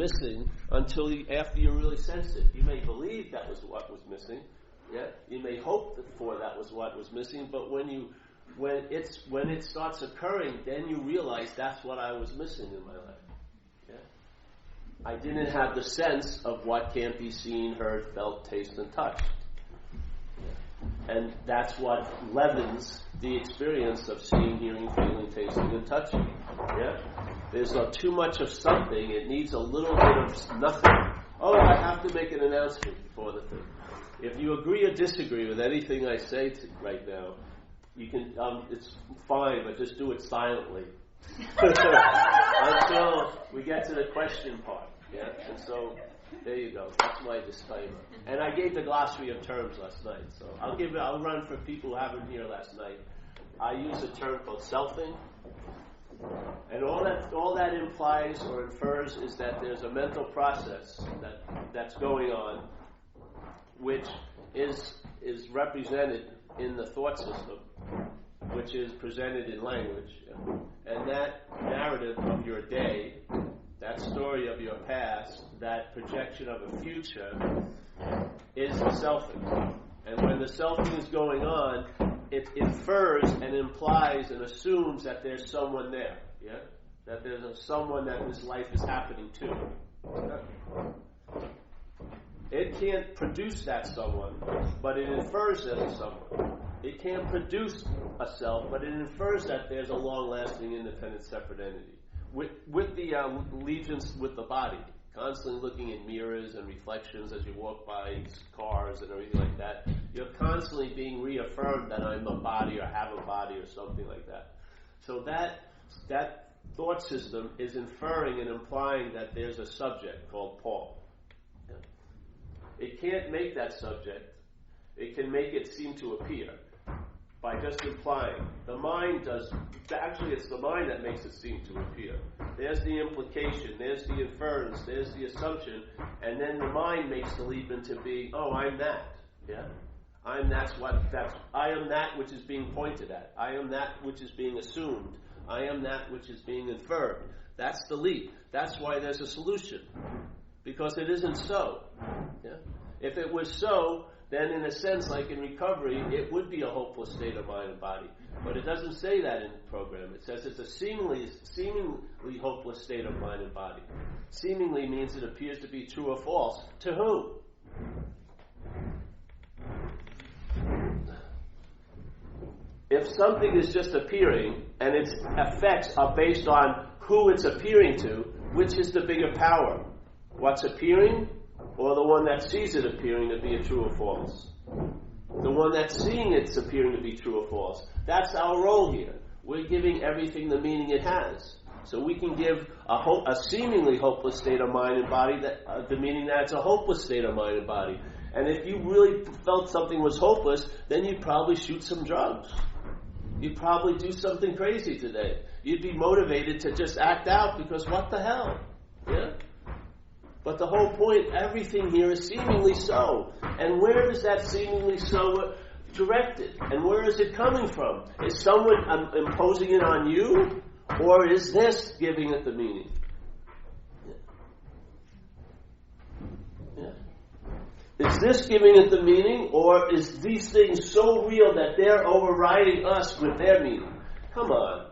missing until after you really sensed it. You may believe that was what was missing. Yeah, you may hope for that was what was missing, but when it starts occurring, then you realize that's what I was missing in my life. Yeah, I didn't have the sense of what can't be seen, heard, felt, tasted, and touched. And that's what leavens the experience of seeing, hearing, feeling, tasting, and touching. Yeah? There's too much of something. It needs a little bit of nothing. Oh, I have to make an announcement before the thing. If you agree or disagree with anything I say right now, you can. It's fine, but just do it silently until we get to the question part. Yeah, and so. There you go. That's my disclaimer. And I gave the glossary of terms last night, so I'll run for people who haven't here last night. I use a term called selfing, and all that implies or infers is that there's a mental process that's going on, which is represented in the thought system, which is presented in language, and that narrative of your day. That story of your past, that projection of a future, is the selfing. And when the selfing is going on, it infers and implies and assumes that there's someone there. Yeah? That there's someone that this life is happening to. It can't produce that someone, but it infers there's someone. It can't produce a self, but it infers that there's a long-lasting, independent, separate entity. With the allegiance with the body, constantly looking in mirrors and reflections as you walk by cars and everything like that, you're constantly being reaffirmed that I'm a body or have a body or something like that. So that thought system is inferring and implying that there's a subject called Paul. Yeah. It can't make that subject. It can make it seem to appear by just implying. The mind does. Actually, it's the mind that makes it seem to appear. There's the implication, there's the inference, there's the assumption, and then the mind makes the leap into being, oh, I'm that. Yeah? I am that which is being pointed at. I am that which is being assumed. I am that which is being inferred. That's the leap. That's why there's a solution. Because it isn't so. Yeah? If it was so, then in a sense, like in recovery, it would be a hopeless state of mind and body. But it doesn't say that in the program. It says it's a seemingly hopeless state of mind and body. Seemingly means it appears to be true or false. To who? If something is just appearing, and its effects are based on who it's appearing to, which is the bigger power? What's appearing? Or the one that sees it appearing to be a true or false? The one that's seeing it's appearing to be true or false. That's our role here. We're giving everything the meaning it has. So we can give a seemingly hopeless state of mind and body the meaning that it's a hopeless state of mind and body. And if you really felt something was hopeless, then you'd probably shoot some drugs. You'd probably do something crazy today. You'd be motivated to just act out because what the hell? Yeah? But the whole point, everything here is seemingly so. And where is that seemingly so directed? And where is it coming from? Is someone imposing it on you? Or is this giving it the meaning? Yeah. Is this giving it the meaning? Or is these things so real that they're overriding us with their meaning? Come on.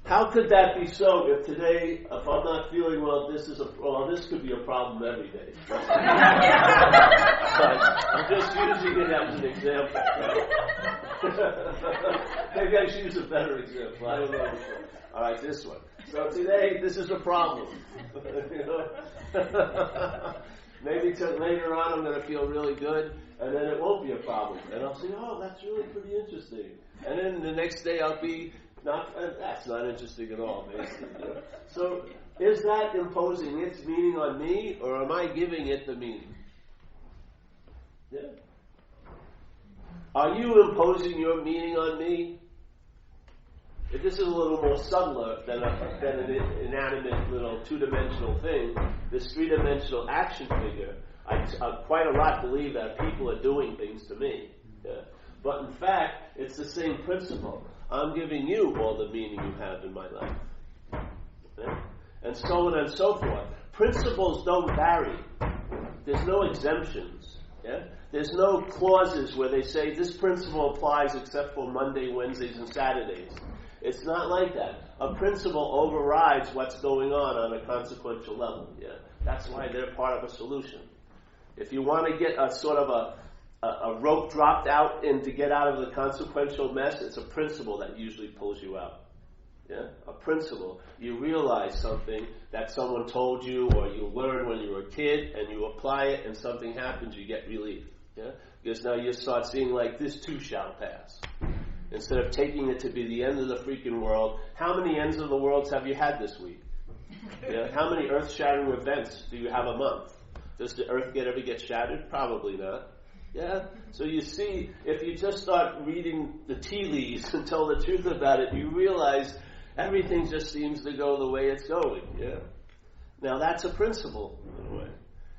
How could that be so if today, if I'm not feeling well, this could be a problem every day. But I'm just using it as an example. Maybe I should use a better example. I don't know. All right, this one. So today, this is a problem. Maybe later on I'm going to feel really good, and then it won't be a problem. And I'll say, oh, that's really pretty interesting. And then the next day I'll be that's not interesting at all, basically. So, is that imposing its meaning on me, or am I giving it the meaning? Yeah. Are you imposing your meaning on me? If this is a little more subtler than an inanimate little two-dimensional thing, this three-dimensional action figure, I quite a lot believe that people are doing things to me. Yeah. But in fact, it's the same principle. I'm giving you all the meaning you have in my life. Yeah? and so on and so forth. Principles don't vary. There's no exemptions. Yeah? There's no clauses where they say this principle applies except for Monday, Wednesdays, and Saturdays. It's not like that. A principle overrides what's going on a consequential level. Yeah? That's why they're part of a solution. If you want to get a sort of a rope dropped out and to get out of the consequential mess, it's a principle that usually pulls you out. Yeah? A principle. You realize something that someone told you or you learned when you were a kid and you apply it and something happens, you get relief. Yeah? Because now you start seeing like this too shall pass. Instead of taking it to be the end of the freaking world, how many ends of the worlds have you had this week? Yeah? How many earth-shattering events do you have a month? Does the earth ever get shattered? Probably not. Yeah? So you see, if you just start reading the tea leaves and tell the truth about it, you realize everything just seems to go the way it's going. Yeah? Now that's a principle, in a way.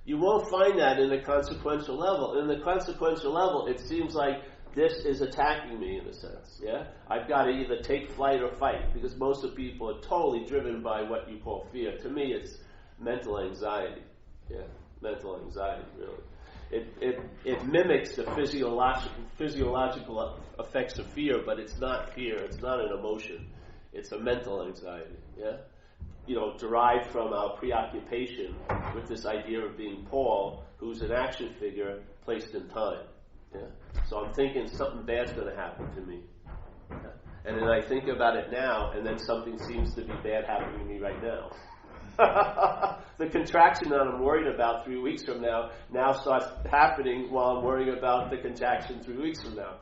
You won't find that in the consequential level. In the consequential level, it seems like this is attacking me in a sense. Yeah? I've got to either take flight or fight, because most of the people are totally driven by what you call fear. To me, it's mental anxiety. Yeah? Mental anxiety, really. It mimics the physiological effects of fear, but it's not fear. It's not an emotion. It's a mental anxiety. Yeah, derived from our preoccupation with this idea of being Paul, who's an action figure placed in time. Yeah, so I'm thinking something bad's going to happen to me, and then I think about it now, and then something seems to be bad happening to me right now. The contraction that I'm worried about 3 weeks from now starts happening while I'm worrying about the contraction 3 weeks from now.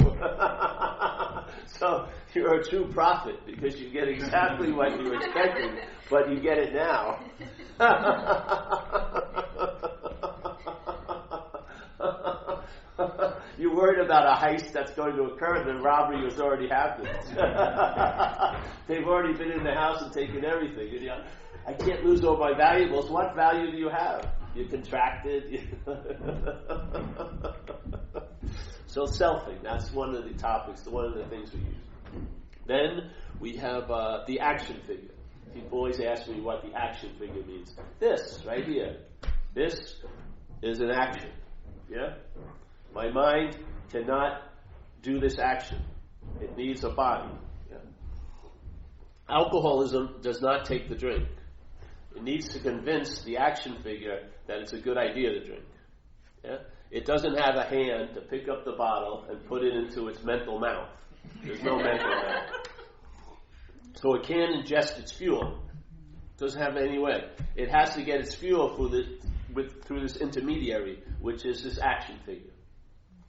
So you're a true prophet because you get exactly what you were expecting, but you get it now. You're worried about a heist that's going to occur, and the robbery has already happened. They've already been in the house and taken everything. I can't lose all my valuables. What value do you have? You're contracted. So selfing, that's one of the topics, one of the things we use. Then we have the action figure. People always ask me what the action figure means. This, right here. This is an action. Yeah? My mind cannot do this action. It needs a body. Yeah? Alcoholism does not take the drink. It needs to convince the action figure that it's a good idea to drink. Yeah? It doesn't have a hand to pick up the bottle and put it into its mental mouth. There's no mental mouth. So it can't ingest its fuel. It doesn't have any way. It has to get its fuel through this intermediary, which is this action figure.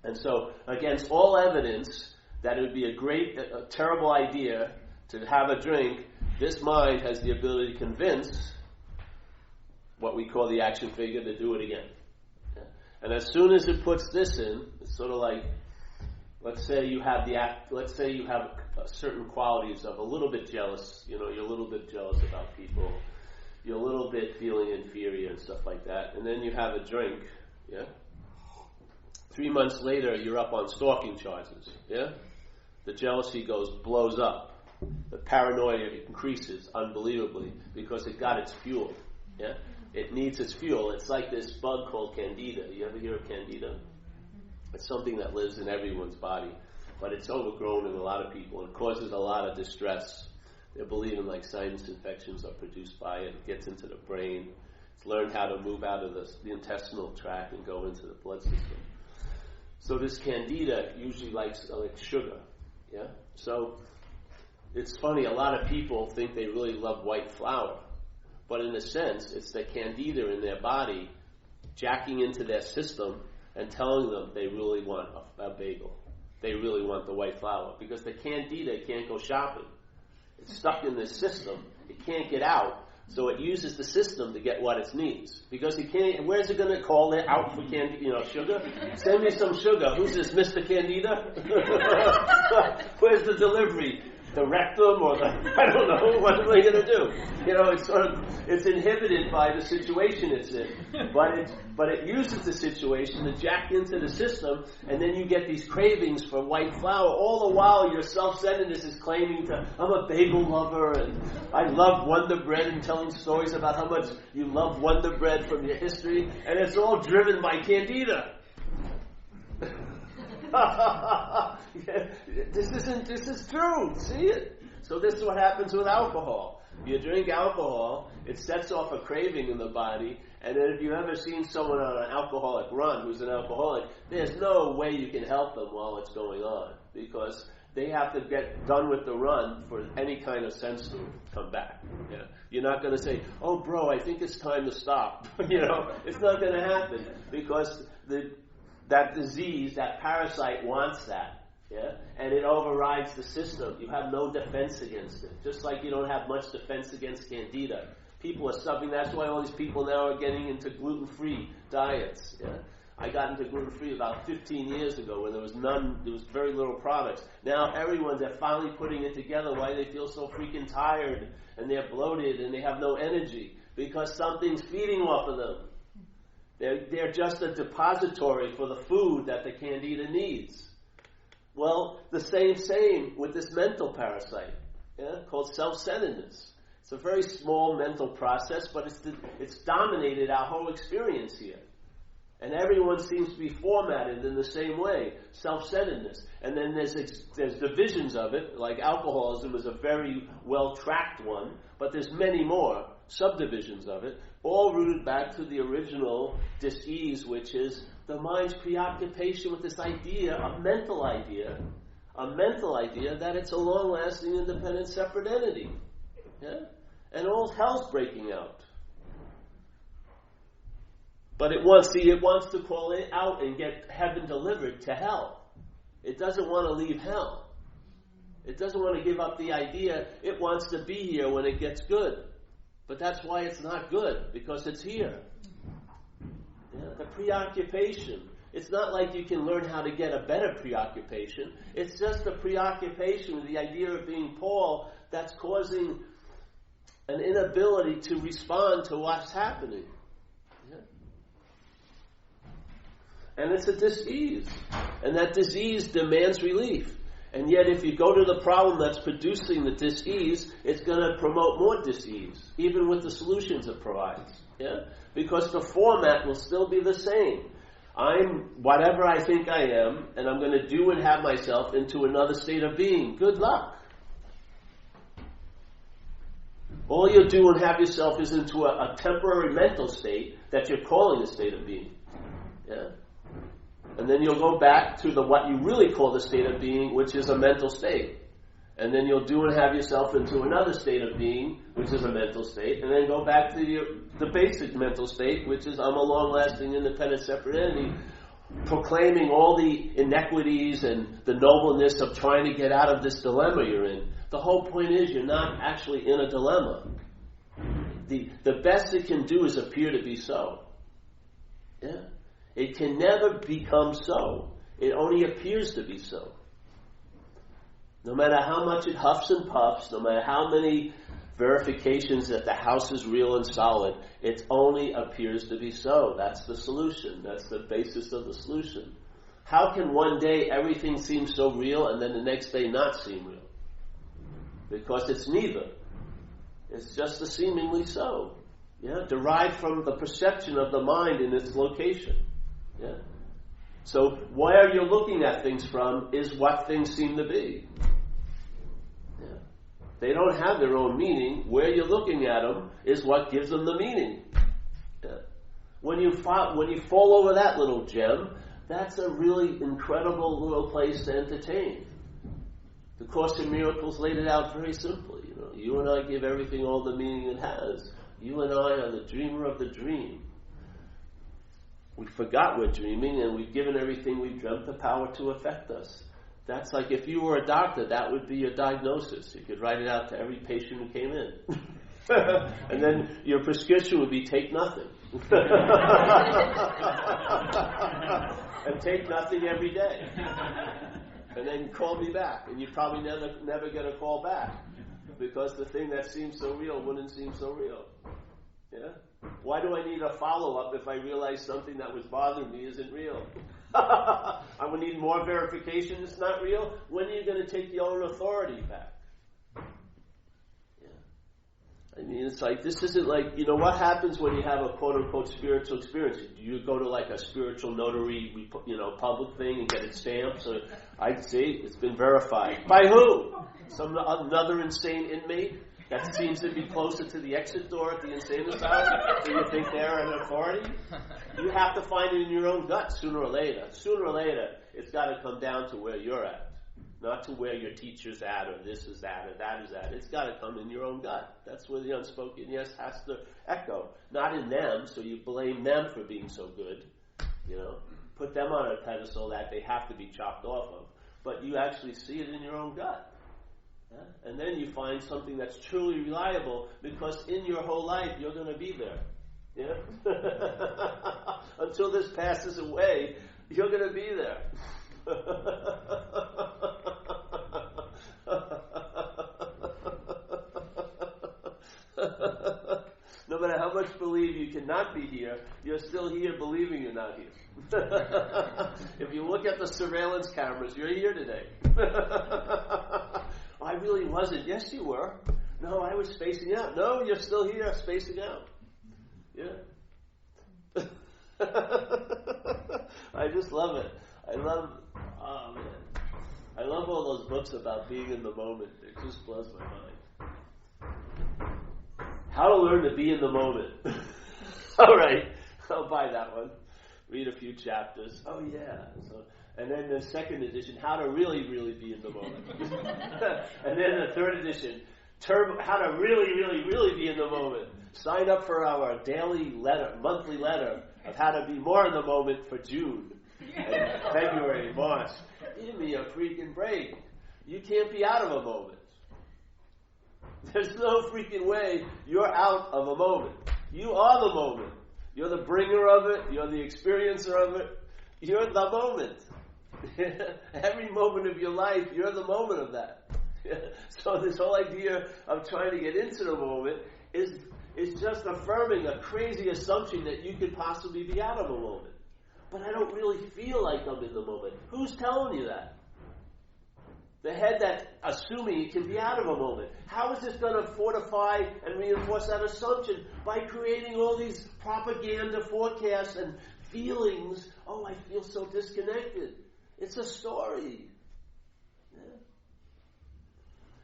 And so, against all evidence that it would be a terrible idea to have a drink, this mind has the ability to convince what we call the action figure to do it again. Yeah? And as soon as it puts this in, it's sort of like, let's say you have certain qualities of a little bit jealous. You're a little bit jealous about people. You're a little bit feeling inferior and stuff like that. And then you have a drink. Yeah. 3 months later, you're up on stalking charges. Yeah. The jealousy blows up. The paranoia increases unbelievably because it got its fuel. Yeah. It needs its fuel. It's like this bug called Candida. You ever hear of Candida? It's something that lives in everyone's body, but it's overgrown in a lot of people and causes a lot of distress. They're believing like sinus infections are produced by it. It gets into the brain. It's learned how to move out of the intestinal tract and go into the blood system. So this Candida usually likes sugar. Yeah. So it's funny. A lot of people think they really love white flour. But in a sense, it's the Candida in their body jacking into their system and telling them they really want a bagel. They really want the white flour. Because the Candida can't go shopping. It's stuck in this system. It can't get out. So it uses the system to get what it needs. Because it can't, where's it going to call it out for sugar? Send me some sugar. Who's this, Mr. Candida? Where's the delivery? the rectum or the, I don't know, what am I going to do? It's inhibited by the situation it's in. But it uses the situation to jack into the system, and then you get these cravings for white flour. All the while your self-centeredness is claiming I'm a bagel lover, and I love Wonder Bread, and telling stories about how much you love Wonder Bread from your history, and it's all driven by Candida. This is true. See it? So this is what happens with alcohol. You drink alcohol, it sets off a craving in the body, and then if you've ever seen someone on an alcoholic run who's an alcoholic, there's no way you can help them while it's going on, because they have to get done with the run for any kind of sense to come back. Yeah. You're not going to say, "Oh, bro, I think it's time to stop." It's not going to happen, because that disease, that parasite wants that. Yeah? And it overrides the system. You have no defense against it. Just like you don't have much defense against Candida. People are suffering. That's why all these people now are getting into gluten-free diets. Yeah? I got into gluten-free about 15 years ago when there was very little products. Now they're finally putting it together why they feel so freaking tired and they're bloated and they have no energy because something's feeding off of them. They're just a depository for the food that the Candida needs. Well, the same with this mental parasite, called self-centeredness. It's a very small mental process, but it's dominated our whole experience here. And everyone seems to be formatted in the same way, self-centeredness. And then there's divisions of it, like alcoholism is a very well-tracked one, but there's many more subdivisions of it, all rooted back to the original dis-ease, which is the mind's preoccupation with this idea, a mental idea that it's a long-lasting, independent, separate entity. Yeah? And all hell's breaking out. But it wants to call it out and get heaven delivered to hell. It doesn't want to leave hell. It doesn't want to give up the idea. It wants to be here when it gets good. But that's why it's not good, because it's here. Yeah, the preoccupation. It's not like you can learn how to get a better preoccupation. It's just a preoccupation with the idea of being Paul that's causing an inability to respond to what's happening. Yeah. And it's a disease. And that disease demands relief. And yet if you go to the problem that's producing the disease, it's going to promote more disease, even with the solutions it provides. Yeah? Because the format will still be the same. I'm whatever I think I am, and I'm going to do and have myself into another state of being. Good luck. All you'll do and have yourself is into a temporary mental state that you're calling a state of being. Yeah? And then you'll go back to what you really call the state of being, which is a mental state. And then you'll do and have yourself into another state of being, which is a mental state, and then go back to the basic mental state, which is I'm a long-lasting, independent, separate entity, proclaiming all the inequities and the nobleness of trying to get out of this dilemma you're in. The whole point is you're not actually in a dilemma. The best it can do is appear to be so. Yeah. It can never become so. It only appears to be so. No matter how much it huffs and puffs, no matter how many verifications that the house is real and solid, it only appears to be so. That's the solution. That's the basis of the solution. How can one day everything seem so real and then the next day not seem real? Because it's neither. It's just the seemingly so. Yeah? Derived from the perception of the mind in its location. Yeah. So where you're looking at things from is what things seem to be. Yeah. They don't have their own meaning. Where you're looking at them is what gives them the meaning. Yeah. When you fall over that little gem, that's a really incredible little place to entertain. The Course in Miracles laid it out very simply. You and I give everything all the meaning it has. You and I are the dreamer of the dream. We forgot we're dreaming, and we've given everything we've dreamt the power to affect us. That's like if you were a doctor, that would be your diagnosis. You could write it out to every patient who came in. And then your prescription would be take nothing. And take nothing every day. And then call me back. And you probably never get a call back. Because the thing that seems so real wouldn't seem so real. Yeah? Why do I need a follow-up if I realize something that was bothering me isn't real? I would need more verification it's not real. When are you going to take your own authority back? Yeah. I mean, it's like, this isn't like, what happens when you have a quote-unquote spiritual experience? Do you go to like a spiritual notary, public thing and get it stamped? So I'd say it's been verified. By who? Another insane inmate that seems to be closer to the exit door at the insane asylum? Do you think they're an authority? You have to find it in your own gut sooner or later. Sooner or later, it's got to come down to where you're at. Not to where your teacher's at, or this is at, or that is at. It's got to come in your own gut. That's where the unspoken yes has to echo. Not in them, so you blame them for being so good. Put them on a pedestal that they have to be chopped off of. But you actually see it in your own gut. Yeah? And then you find something that's truly reliable, because in your whole life you're going to be there. Yeah? Until this passes away, you're going to be there. No matter how much believe you cannot be here, you're still here believing you're not here. If you look at the surveillance cameras, you're here today. I really wasn't. Yes, you were. No, I was spacing out. No, you're still here, spacing out. Yeah. I just love it. I love all those books about being in the moment. It just blows my mind. How to learn to be in the moment. All right, I'll buy that one. Read a few chapters. Oh yeah. And then the second edition, how to really, really be in the moment. And then the third edition, how to really, really, really be in the moment. Sign up for our monthly letter of how to be more in the moment for June, and February, March. Give me a freaking break. You can't be out of a moment. There's no freaking way you're out of a moment. You are the moment. You're the bringer of it. You're the experiencer of it. You're the moment. Every moment of your life, you're the moment of that. So this whole idea of trying to get into the moment is just affirming a crazy assumption that you could possibly be out of a moment. But I don't really feel like I'm in the moment. Who's telling you that? The head that's assuming it can be out of a moment. How is this going to fortify and reinforce that assumption? By creating all these propaganda forecasts and feelings. Oh, I feel so disconnected. It's a story. Yeah.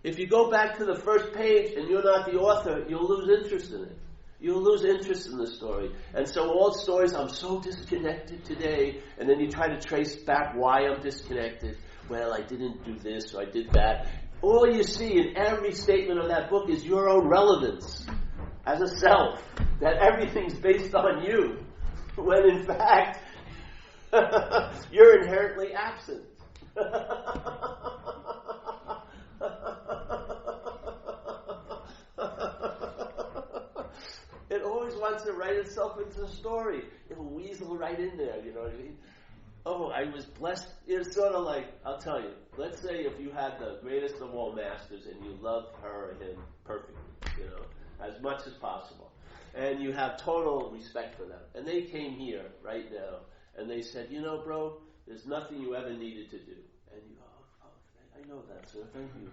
If you go back to the first page and you're not the author, you'll lose interest in it. You'll lose interest in the story. And so all stories, I'm so disconnected today, and then you try to trace back why I'm disconnected. Well, I didn't do this, or I did that. All you see in every statement of that book is your own relevance as a self, that everything's based on you, when in fact, you're inherently absent. It always wants to write itself into the story. It'll weasel right in there, you know what I mean? Oh, I was blessed. It's sort of like, I'll tell you, let's say if you had the greatest of all masters and you loved her and him perfectly, as much as possible, and you have total respect for them, and they came here right now, and they said, bro, there's nothing you ever needed to do. And you go, I know that, sir, thank you.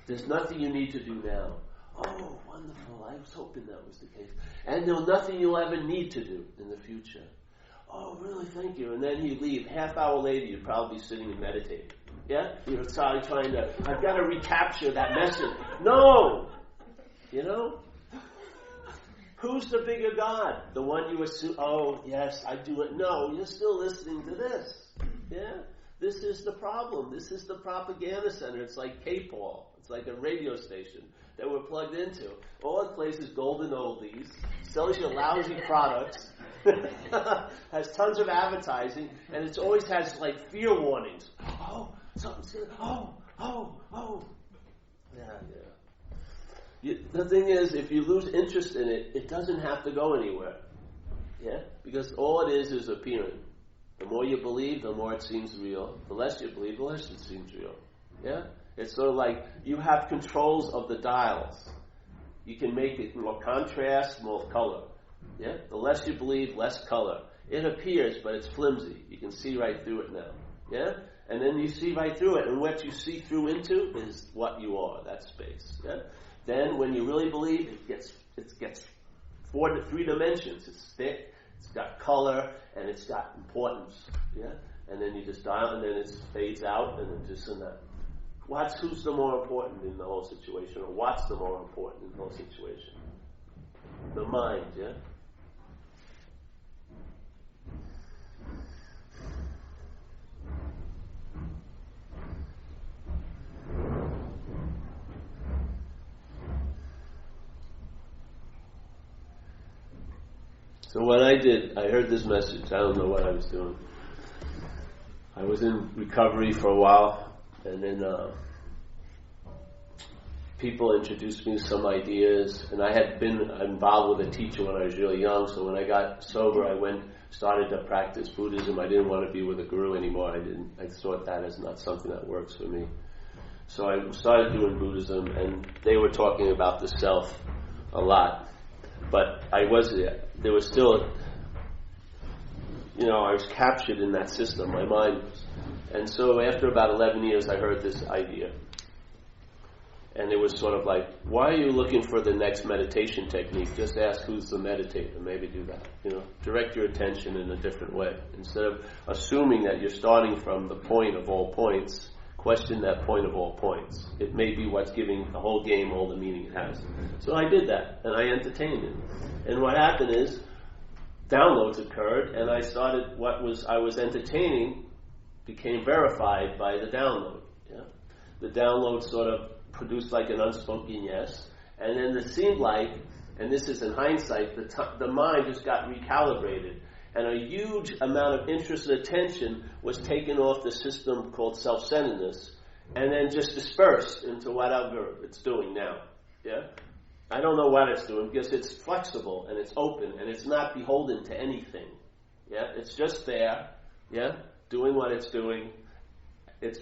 There's nothing you need to do now. Oh, wonderful, I was hoping that was the case. And there's nothing you'll ever need to do in the future. Oh, really, thank you. And then he'd leave. Half hour later, you'd probably be sitting and meditating. Yeah? You're trying to, I've got to recapture that message. No! Who's the bigger God? The one you assume, oh, yes, I do it. No, you're still listening to this. Yeah? This is the problem. This is the propaganda center. It's like K-Paul. It's like a radio station that we're plugged into. All it plays is golden oldies, sells you lousy products, has tons of advertising, and it always has like fear warnings. Oh, something's gonna, oh. Yeah. The thing is, if you lose interest in it, it doesn't have to go anywhere. Yeah? Because all it is appearing. The more you believe, the more it seems real. The less you believe, the less it seems real. Yeah? It's sort of like you have controls of the dials. You can make it more contrast, more color. Yeah? The less you believe, less color. It appears, but it's flimsy. You can see right through it now. Yeah? And then you see right through it, and what you see through into is what you are, that space. Yeah? Then, when you really believe, it gets 3 dimensions. It's thick, it's got color, and it's got importance. Yeah? And then you just dial, and then it fades out, and then just in that. Who's the more important in the whole situation, or what's the more important in the whole situation? The mind, yeah? So what I did, I heard this message. I don't know what I was doing. I was in recovery for a while, and then people introduced me to some ideas, and I had been involved with a teacher when I was really young, so when I got sober, I started to practice Buddhism. I didn't want to be with a guru anymore. I thought that is not something that works for me. So I started doing Buddhism, and they were talking about the self a lot. But there was still, I was captured in that system, my mind was. And so after about 11 years, I heard this idea. And it was sort of like, why are you looking for the next meditation technique? Just ask who's the meditator, maybe do that. Direct your attention in a different way. Instead of assuming that you're starting from the point of all points, question that point of all points. It may be what's giving the whole game all the meaning it has. So I did that, and I entertained it. And what happened is, downloads occurred, and I started I was entertaining became verified by the download. Yeah? The download sort of produced like an unspoken yes, and then it seemed like, and this is in hindsight, the mind just got recalibrated, and a huge amount of interest and attention was taken off the system called self-centeredness, and then just dispersed into whatever it's doing now. Yeah? I don't know what it's doing because it's flexible and it's open and it's not beholden to anything. Yeah? It's just there, yeah, doing what it's doing. It's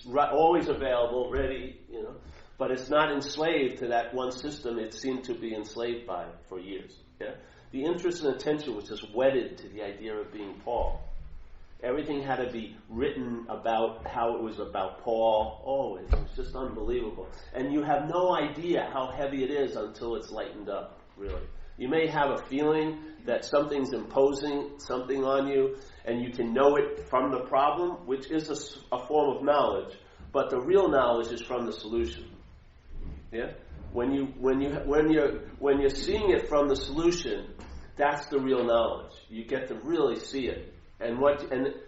always available, ready, but it's not enslaved to that one system it seemed to be enslaved by for years. Yeah? The interest and attention was just wedded to the idea of being Paul. Everything had to be written about how it was about Paul. Oh, it was just unbelievable. And you have no idea how heavy it is until it's lightened up, really. You may have a feeling that something's imposing something on you, and you can know it from the problem, which is a form of knowledge, but the real knowledge is from the solution. Yeah? When you're seeing it from the solution, that's the real knowledge. You get to really see it. And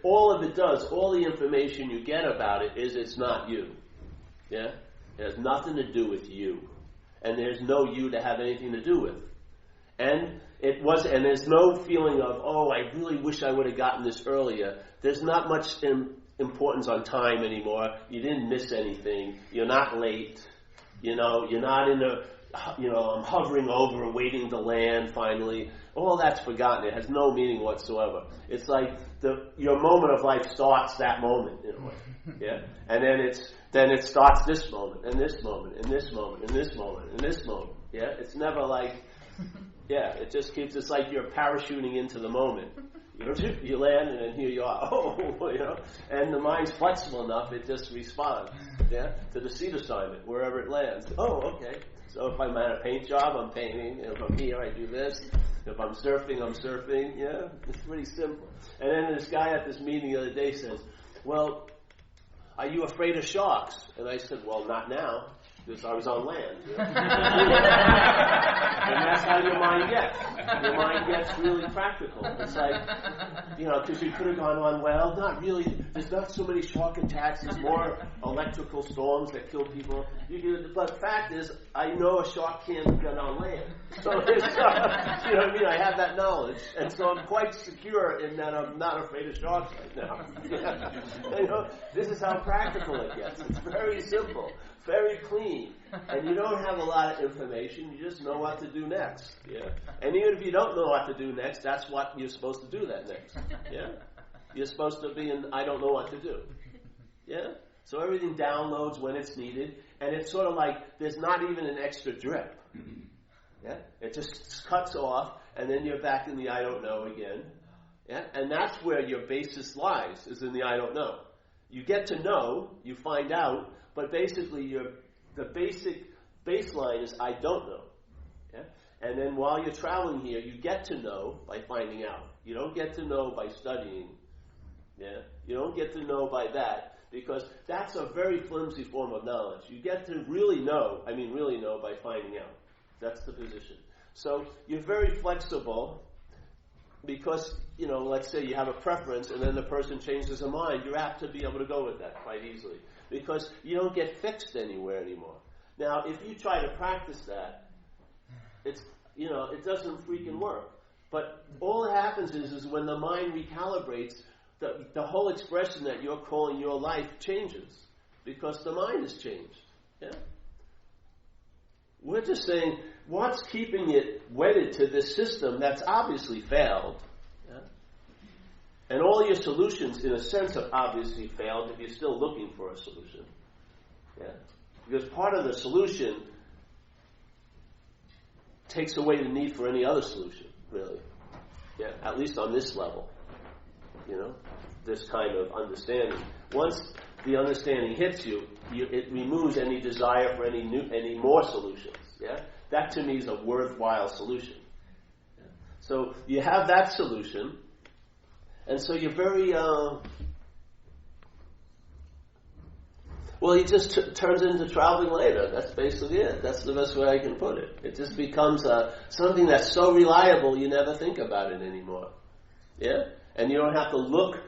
all of it does, all the information you get about it is it's not you. Yeah? It has nothing to do with you. And there's no you to have anything to do with. And there's no feeling of, oh, I really wish I would have gotten this earlier. There's not much importance on time anymore. You didn't miss anything. You're not late. You're not in I'm hovering over, waiting to land finally. All that's forgotten. It has no meaning whatsoever. It's like your moment of life starts that moment in a way. Yeah? And then it starts this moment, and this moment, and this moment, and this moment, and this moment. Yeah? It's never like, it just keeps, it's like you're parachuting into the moment. You land, and then here you are. And the mind's flexible enough, it just responds, to the seed assignment, wherever it lands. Oh, okay. So if I'm at a paint job, I'm painting. If I'm here, I do this. If I'm surfing, I'm surfing. Yeah, it's pretty simple. And then this guy at this meeting the other day says, well, are you afraid of sharks? And I said, well, not now, because I was on land. And that's how your mind gets. Your mind gets really practical. It's like, because you could have gone on, well, not really. There's not so many shark attacks. There's more electrical storms that kill people. But the fact is, I know a shark can't get on land. So You know what I mean? I have that knowledge, and so I'm quite secure in that I'm not afraid of sharks right now. You know, this is how practical it gets. It's very simple, very clean, and you don't have a lot of information. You just know what to do next. Yeah, and even if you don't know what to do next, that's what you're supposed to do. That next. Yeah, you're supposed to be in I don't know what to do. Yeah, so everything downloads when it's needed, and it's sort of like there's not even an extra drip. Yeah, it just cuts off, and then you're back in the I don't know again. Yeah, and that's where your basis lies, is in the I don't know. You get to know, you find out, but basically the basic baseline is I don't know. Yeah, and then while you're traveling here, you get to know by finding out. You don't get to know by studying. Yeah, you don't get to know by that, because that's a very flimsy form of knowledge. You get to really know by finding out. That's the position. So you're very flexible because, let's say you have a preference and then the person changes their mind. You're apt to be able to go with that quite easily because you don't get fixed anywhere anymore. Now, if you try to practice that, it doesn't freaking work. But all that happens is when the mind recalibrates, the whole expression that you're calling your life changes because the mind has changed. Yeah. We're just saying, what's keeping it wedded to this system that's obviously failed? Yeah? And all your solutions, in a sense, have obviously failed if you're still looking for a solution. Yeah? Because part of the solution takes away the need for any other solution, really. Yeah, at least on this level. This kind of understanding. Once the understanding hits you, it removes any desire for any more solutions. Yeah, that to me is a worthwhile solution. Yeah? So you have that solution, and so you're very it just turns into traveling later. That's basically it. That's the best way I can put it. It just becomes something that's so reliable you never think about it anymore. Yeah, and you don't have to look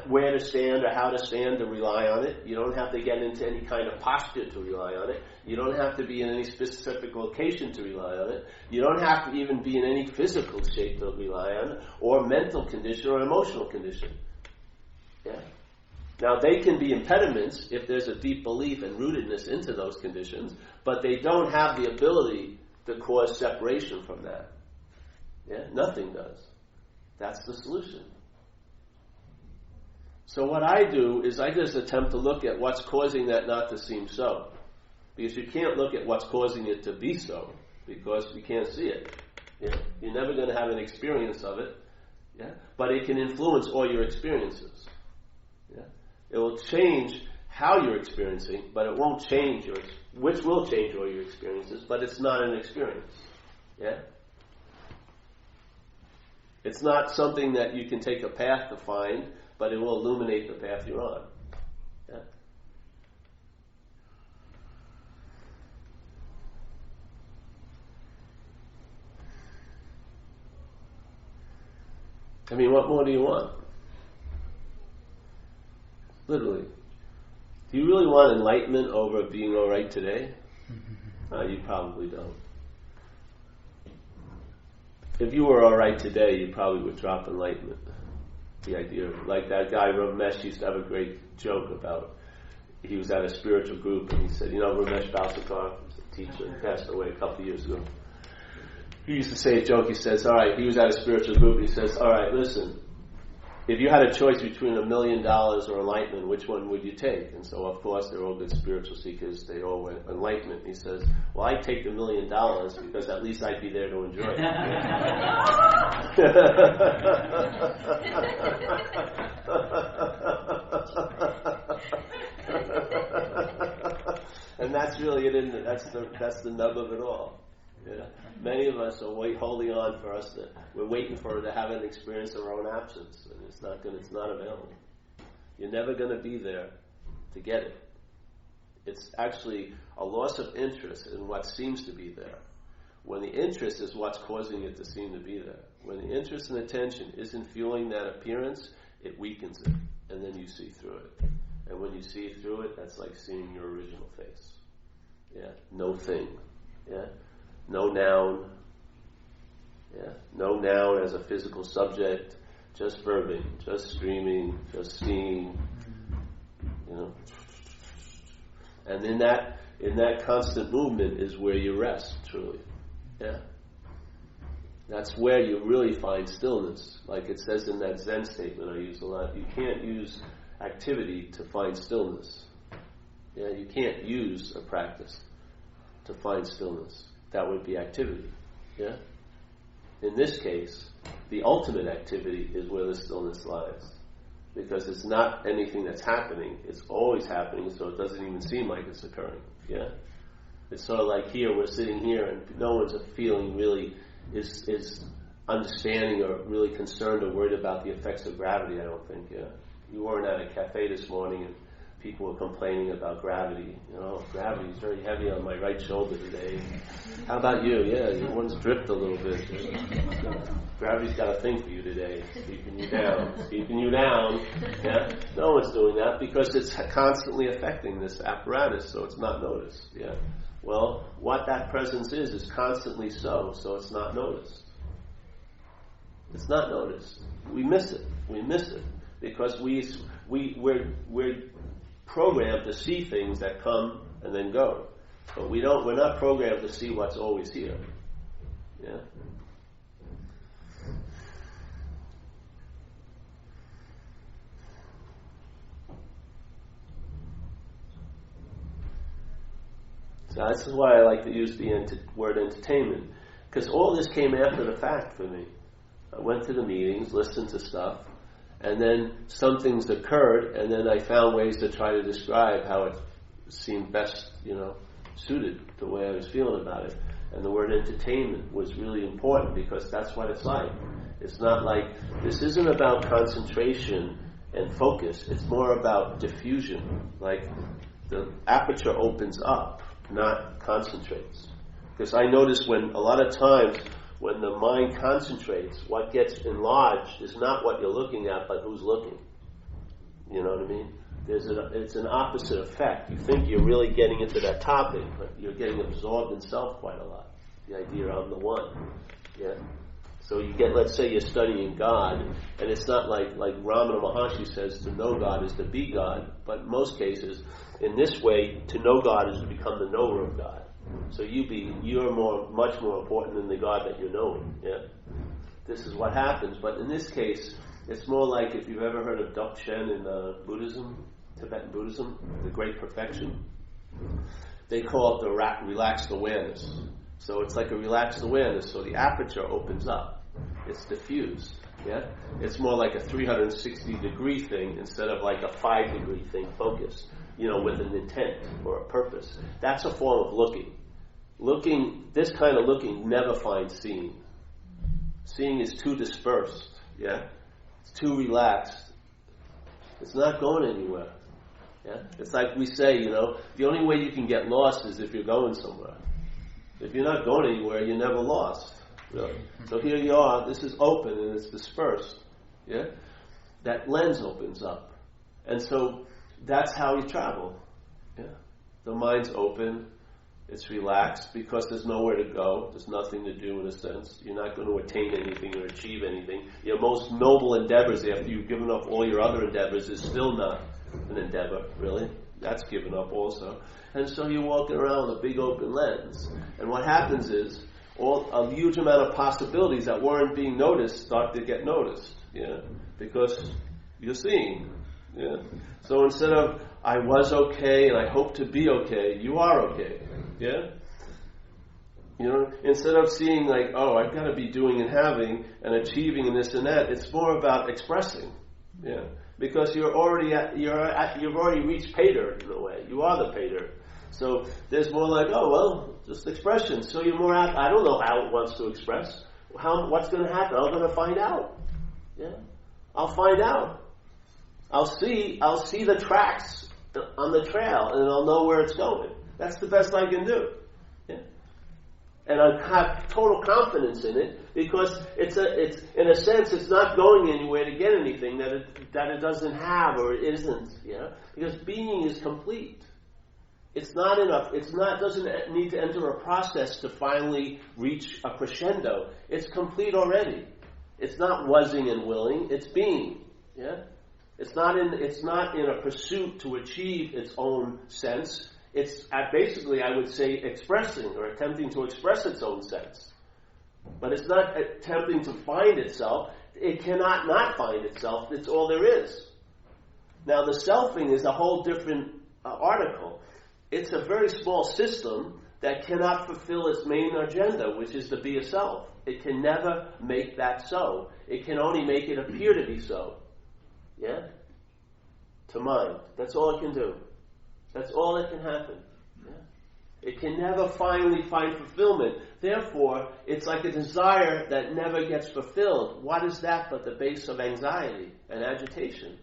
where to stand or how to stand to rely on it. You don't have to get into any kind of posture to rely on it. You don't have to be in any specific location to rely on it. You don't have to even be in any physical shape to rely on it, or mental condition or emotional condition. Yeah. Now, they can be impediments if there's a deep belief and rootedness into those conditions, but they don't have the ability to cause separation from that. Yeah, nothing does. That's the solution. So what I do is I just attempt to look at what's causing that not to seem so. Because you can't look at what's causing it to be so, because you can't see it. Yeah? You're never going to have an experience of it. Yeah? But it can influence all your experiences. Yeah? It will change how you're experiencing, but it won't change which will change all your experiences, but it's not an experience. Yeah? It's not something that you can take a path to find, but it will illuminate the path you're on. Yeah? I mean, what more do you want? Literally. Do you really want enlightenment over being all right today? You probably don't. If you were all right today, you probably would drop enlightenment. The idea of, like that guy Ramesh used to have a great joke about, he was at a spiritual group and he said, Ramesh Balsekar, a teacher, and passed away a couple of years ago. He used to say a joke, he says, all right, he was at a spiritual group, he says, all right, listen, if you had a choice between $1 million or enlightenment, which one would you take? And so, of course, they're all good spiritual seekers. They all went enlightenment. He says, well, I'd take the $1 million because at least I'd be there to enjoy it. And that's really it, isn't it? That's the nub of it all. Yeah. Many of us are holding on for us we're waiting for to have an experience of our own absence, and it's not available. You're never going to be there to get it. It's actually a loss of interest in what seems to be there. When the interest is what's causing it to seem to be there. When the interest and attention isn't fueling that appearance, it weakens it, and then you see through it. And when you see through it, that's like seeing your original face. Yeah, no thing. Yeah. No noun, No noun as a physical subject, just verbing, just streaming, just seeing, you know. And in that constant movement is where you rest, truly. Yeah. That's where you really find stillness. Like it says in that Zen statement I use a lot, you can't use activity to find stillness. Yeah, you can't use a practice to find stillness. That would be activity. Yeah? In this case, the ultimate activity is where the stillness lies. Because it's not anything that's happening, it's always happening, so it doesn't even seem like it's occurring. Yeah? It's sort of like here, we're sitting here and no one's feeling really is understanding or really concerned or worried about the effects of gravity, I don't think. Yeah? You weren't at a cafe this morning and people were complaining about gravity. You know, gravity is very heavy on my right shoulder today. How about you? Yeah, your one's dripped a little bit. Gravity's got a thing for you today, keeping you down. Keeping you down. Yeah? No one's doing that because it's constantly affecting this apparatus, so it's not noticed. Yeah? Well, what that presence is constantly so it's not noticed. It's not noticed. We miss it. We miss it because we're programmed to see things that come and then go, but we're not programmed to see what's always here. Yeah. So this is why I like to use the word entertainment, because all this came after the fact for me. I went to the meetings, listened to stuff, and then some things occurred, and then I found ways to try to describe how it seemed best, suited the way I was feeling about it. And the word entertainment was really important because that's what it's like. It's not like, this isn't about concentration and focus, it's more about diffusion. Like the aperture opens up, not concentrates. Because I notice when a lot of times when the mind concentrates, what gets enlarged is not what you're looking at, but who's looking. You know what I mean? It's an opposite effect. You think you're really getting into that topic, but you're getting absorbed in self quite a lot. The idea I'm the one. Yeah. So you get, let's say you're studying God, and it's not like Ramana Maharshi says, to know God is to be God, but in most cases, in this way, to know God is to become the knower of God. So you're much more important than the God that you're knowing. Yeah, this is what happens. But in this case, it's more like if you've ever heard of Dzogchen in Buddhism, Tibetan Buddhism, the Great Perfection. They call it the relaxed awareness. So it's like a relaxed awareness. So the aperture opens up. It's diffused. Yeah, it's more like a 360-degree thing instead of like a 5-degree thing focused. With an intent or a purpose. That's a form of looking. This kind of looking never finds seeing. Seeing is too dispersed, yeah? It's too relaxed. It's not going anywhere. Yeah? It's like we say, the only way you can get lost is if you're going somewhere. If you're not going anywhere, you're never lost. Really. So here you are, this is open and it's dispersed. Yeah? That lens opens up. And so that's how you travel. Yeah. The mind's open, it's relaxed because there's nowhere to go, there's nothing to do in a sense. You're not going to attain anything or achieve anything. Your most noble endeavors after you've given up all your other endeavors is still not an endeavor, really. That's given up also. And so you're walking around with a big open lens. And what happens is a huge amount of possibilities that weren't being noticed start to get noticed. Yeah. Because you're seeing. Yeah. So instead of, I was okay and I hope to be okay, you are okay. Yeah? Instead of seeing like, oh, I've got to be doing and having and achieving and this and that, it's more about expressing. Yeah? Because you've already reached pay dirt in a way. You are the pay dirt. So there's more like, oh, well, just expression. So you're more apt, I don't know how it wants to express. What's going to happen? I'm going to find out. Yeah? I'll find out. I'll see the tracks on the trail, and I'll know where it's going. That's the best I can do. Yeah? And I have total confidence in it because it's in a sense it's not going anywhere to get anything that it doesn't have or it isn't. Yeah? Because being is complete. doesn't need to enter a process to finally reach a crescendo. It's complete already. It's not wasing and willing, it's being. Yeah? It's not in a pursuit to achieve its own sense. It's basically, I would say, expressing or attempting to express its own sense. But it's not attempting to find itself. It cannot not find itself. It's all there is. Now, the selfing is a whole different article. It's a very small system that cannot fulfill its main agenda, which is to be a self. It can never make that so. It can only make it appear to be so. Yeah? To mind. That's all it can do. That's all that can happen. Yeah? It can never finally find fulfillment. Therefore, it's like a desire that never gets fulfilled. What is that but the base of anxiety and agitation?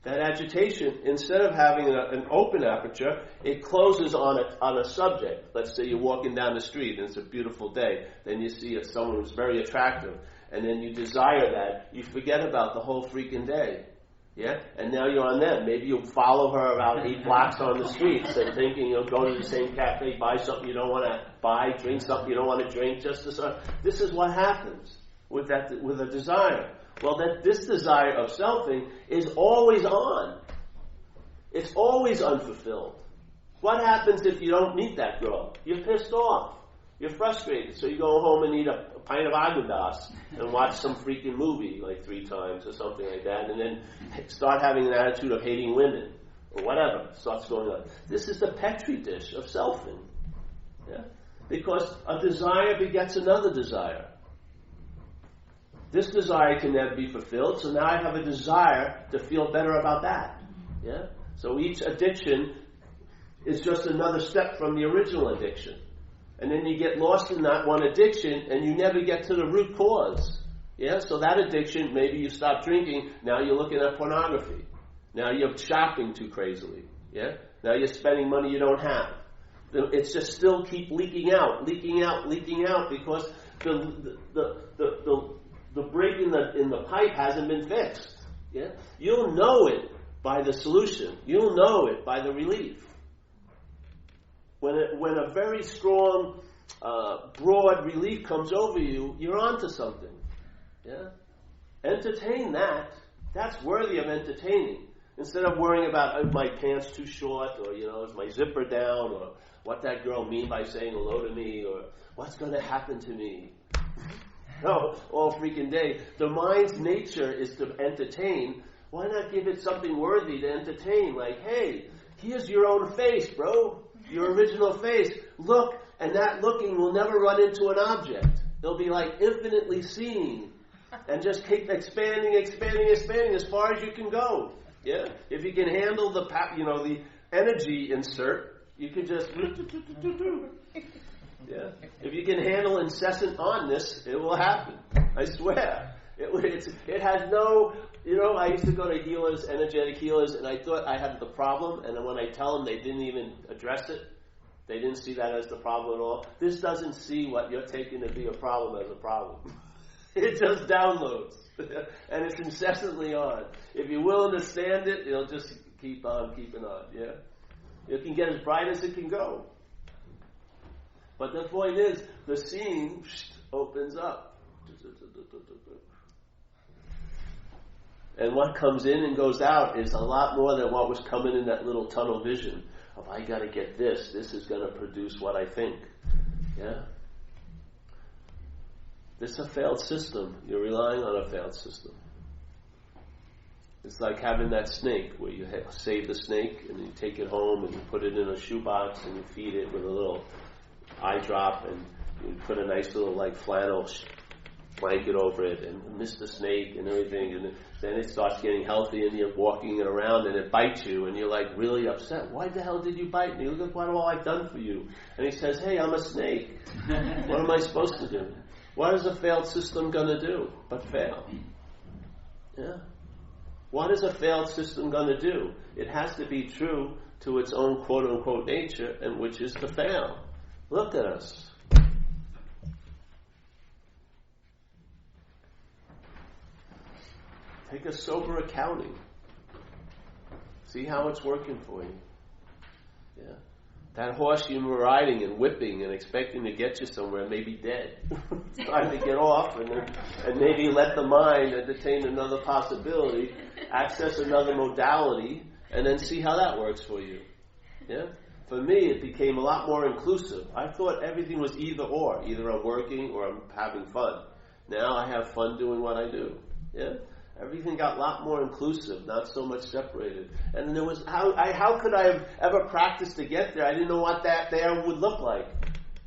That agitation, instead of having an open aperture, it closes on a subject. Let's say you're walking down the street and it's a beautiful day. Then you see someone who's very attractive. And then you desire that. You forget about the whole freaking day. Yeah? And now you're on them. Maybe you'll follow her around 8 blocks on the streets and thinking you'll go to the same cafe, buy something you don't want to buy, drink something you don't want to drink. This is what happens with a desire. Well, this desire of selfing is always on. It's always unfulfilled. What happens if you don't meet that girl? You're pissed off. You're frustrated. So you go home and eat a pint of Agudas and watch some freaking movie like 3 times or something like that, and then start having an attitude of hating women or whatever starts going on. This is the Petri dish of selfing. Yeah? Because a desire begets another desire. This desire can never be fulfilled, so now I have a desire to feel better about that. Yeah? So each addiction is just another step from the original addiction. And then you get lost in that one addiction and you never get to the root cause. Yeah? So that addiction, maybe you stop drinking, now you're looking at pornography. Now you're shopping too crazily. Yeah? Now you're spending money you don't have. It's just still keep leaking out because the break in the pipe hasn't been fixed. Yeah? You'll know it by the solution. You'll know it by the relief. When a very strong, broad relief comes over you, you're onto something. Yeah? Entertain that. That's worthy of entertaining. Instead of worrying about my pants too short, or is my zipper down, or what that girl mean by saying hello to me, or what's going to happen to me. No, all freaking day. The mind's nature is to entertain. Why not give it something worthy to entertain? Like, hey, here's your own face, bro. Your original face. Look, and that looking will never run into an object. It'll be like infinitely seeing. And just keep expanding as far as you can go. Yeah? If you can handle the energy insert, you can just... Yeah. If you can handle incessant onness, it will happen. I swear. It has no... I used to go to healers, energetic healers, and I thought I had the problem, and then when I tell them, they didn't even address it. They didn't see that as the problem at all. This doesn't see what you're taking to be a problem as a problem. It just downloads. And it's incessantly on. If you're willing to stand it, it'll just keep on keeping on. Yeah? It can get as bright as it can go. But the point is, the seeing opens up. And what comes in and goes out is a lot more than what was coming in that little tunnel vision of, I got to get this. This is going to produce what I think. Yeah? This is a failed system. You're relying on a failed system. It's like having that snake where you save the snake and you take it home and you put it in a shoebox and you feed it with a little eye drop and you put a nice little flannel blanket over it and miss the snake and everything, and then it starts getting healthy and you're walking it around and it bites you and you're really upset. Why the hell did you bite me? Look at what all I've done for you. And he says, hey, I'm a snake. What am I supposed to do? What is a failed system going to do but fail? Yeah. What is a failed system going to do? It has to be true to its own quote-unquote nature, and which is to fail. Look at us. Take a sober accounting. See how it's working for you. Yeah. That horse you were riding and whipping and expecting to get you somewhere may be dead. It's time to get off and maybe let the mind entertain another possibility, access another modality, and then see how that works for you. Yeah? For me, it became a lot more inclusive. I thought everything was either or. Either I'm working or I'm having fun. Now I have fun doing what I do. Yeah? Everything got a lot more inclusive, not so much separated. And there was how could I have ever practiced to get there? I didn't know what that there would look like.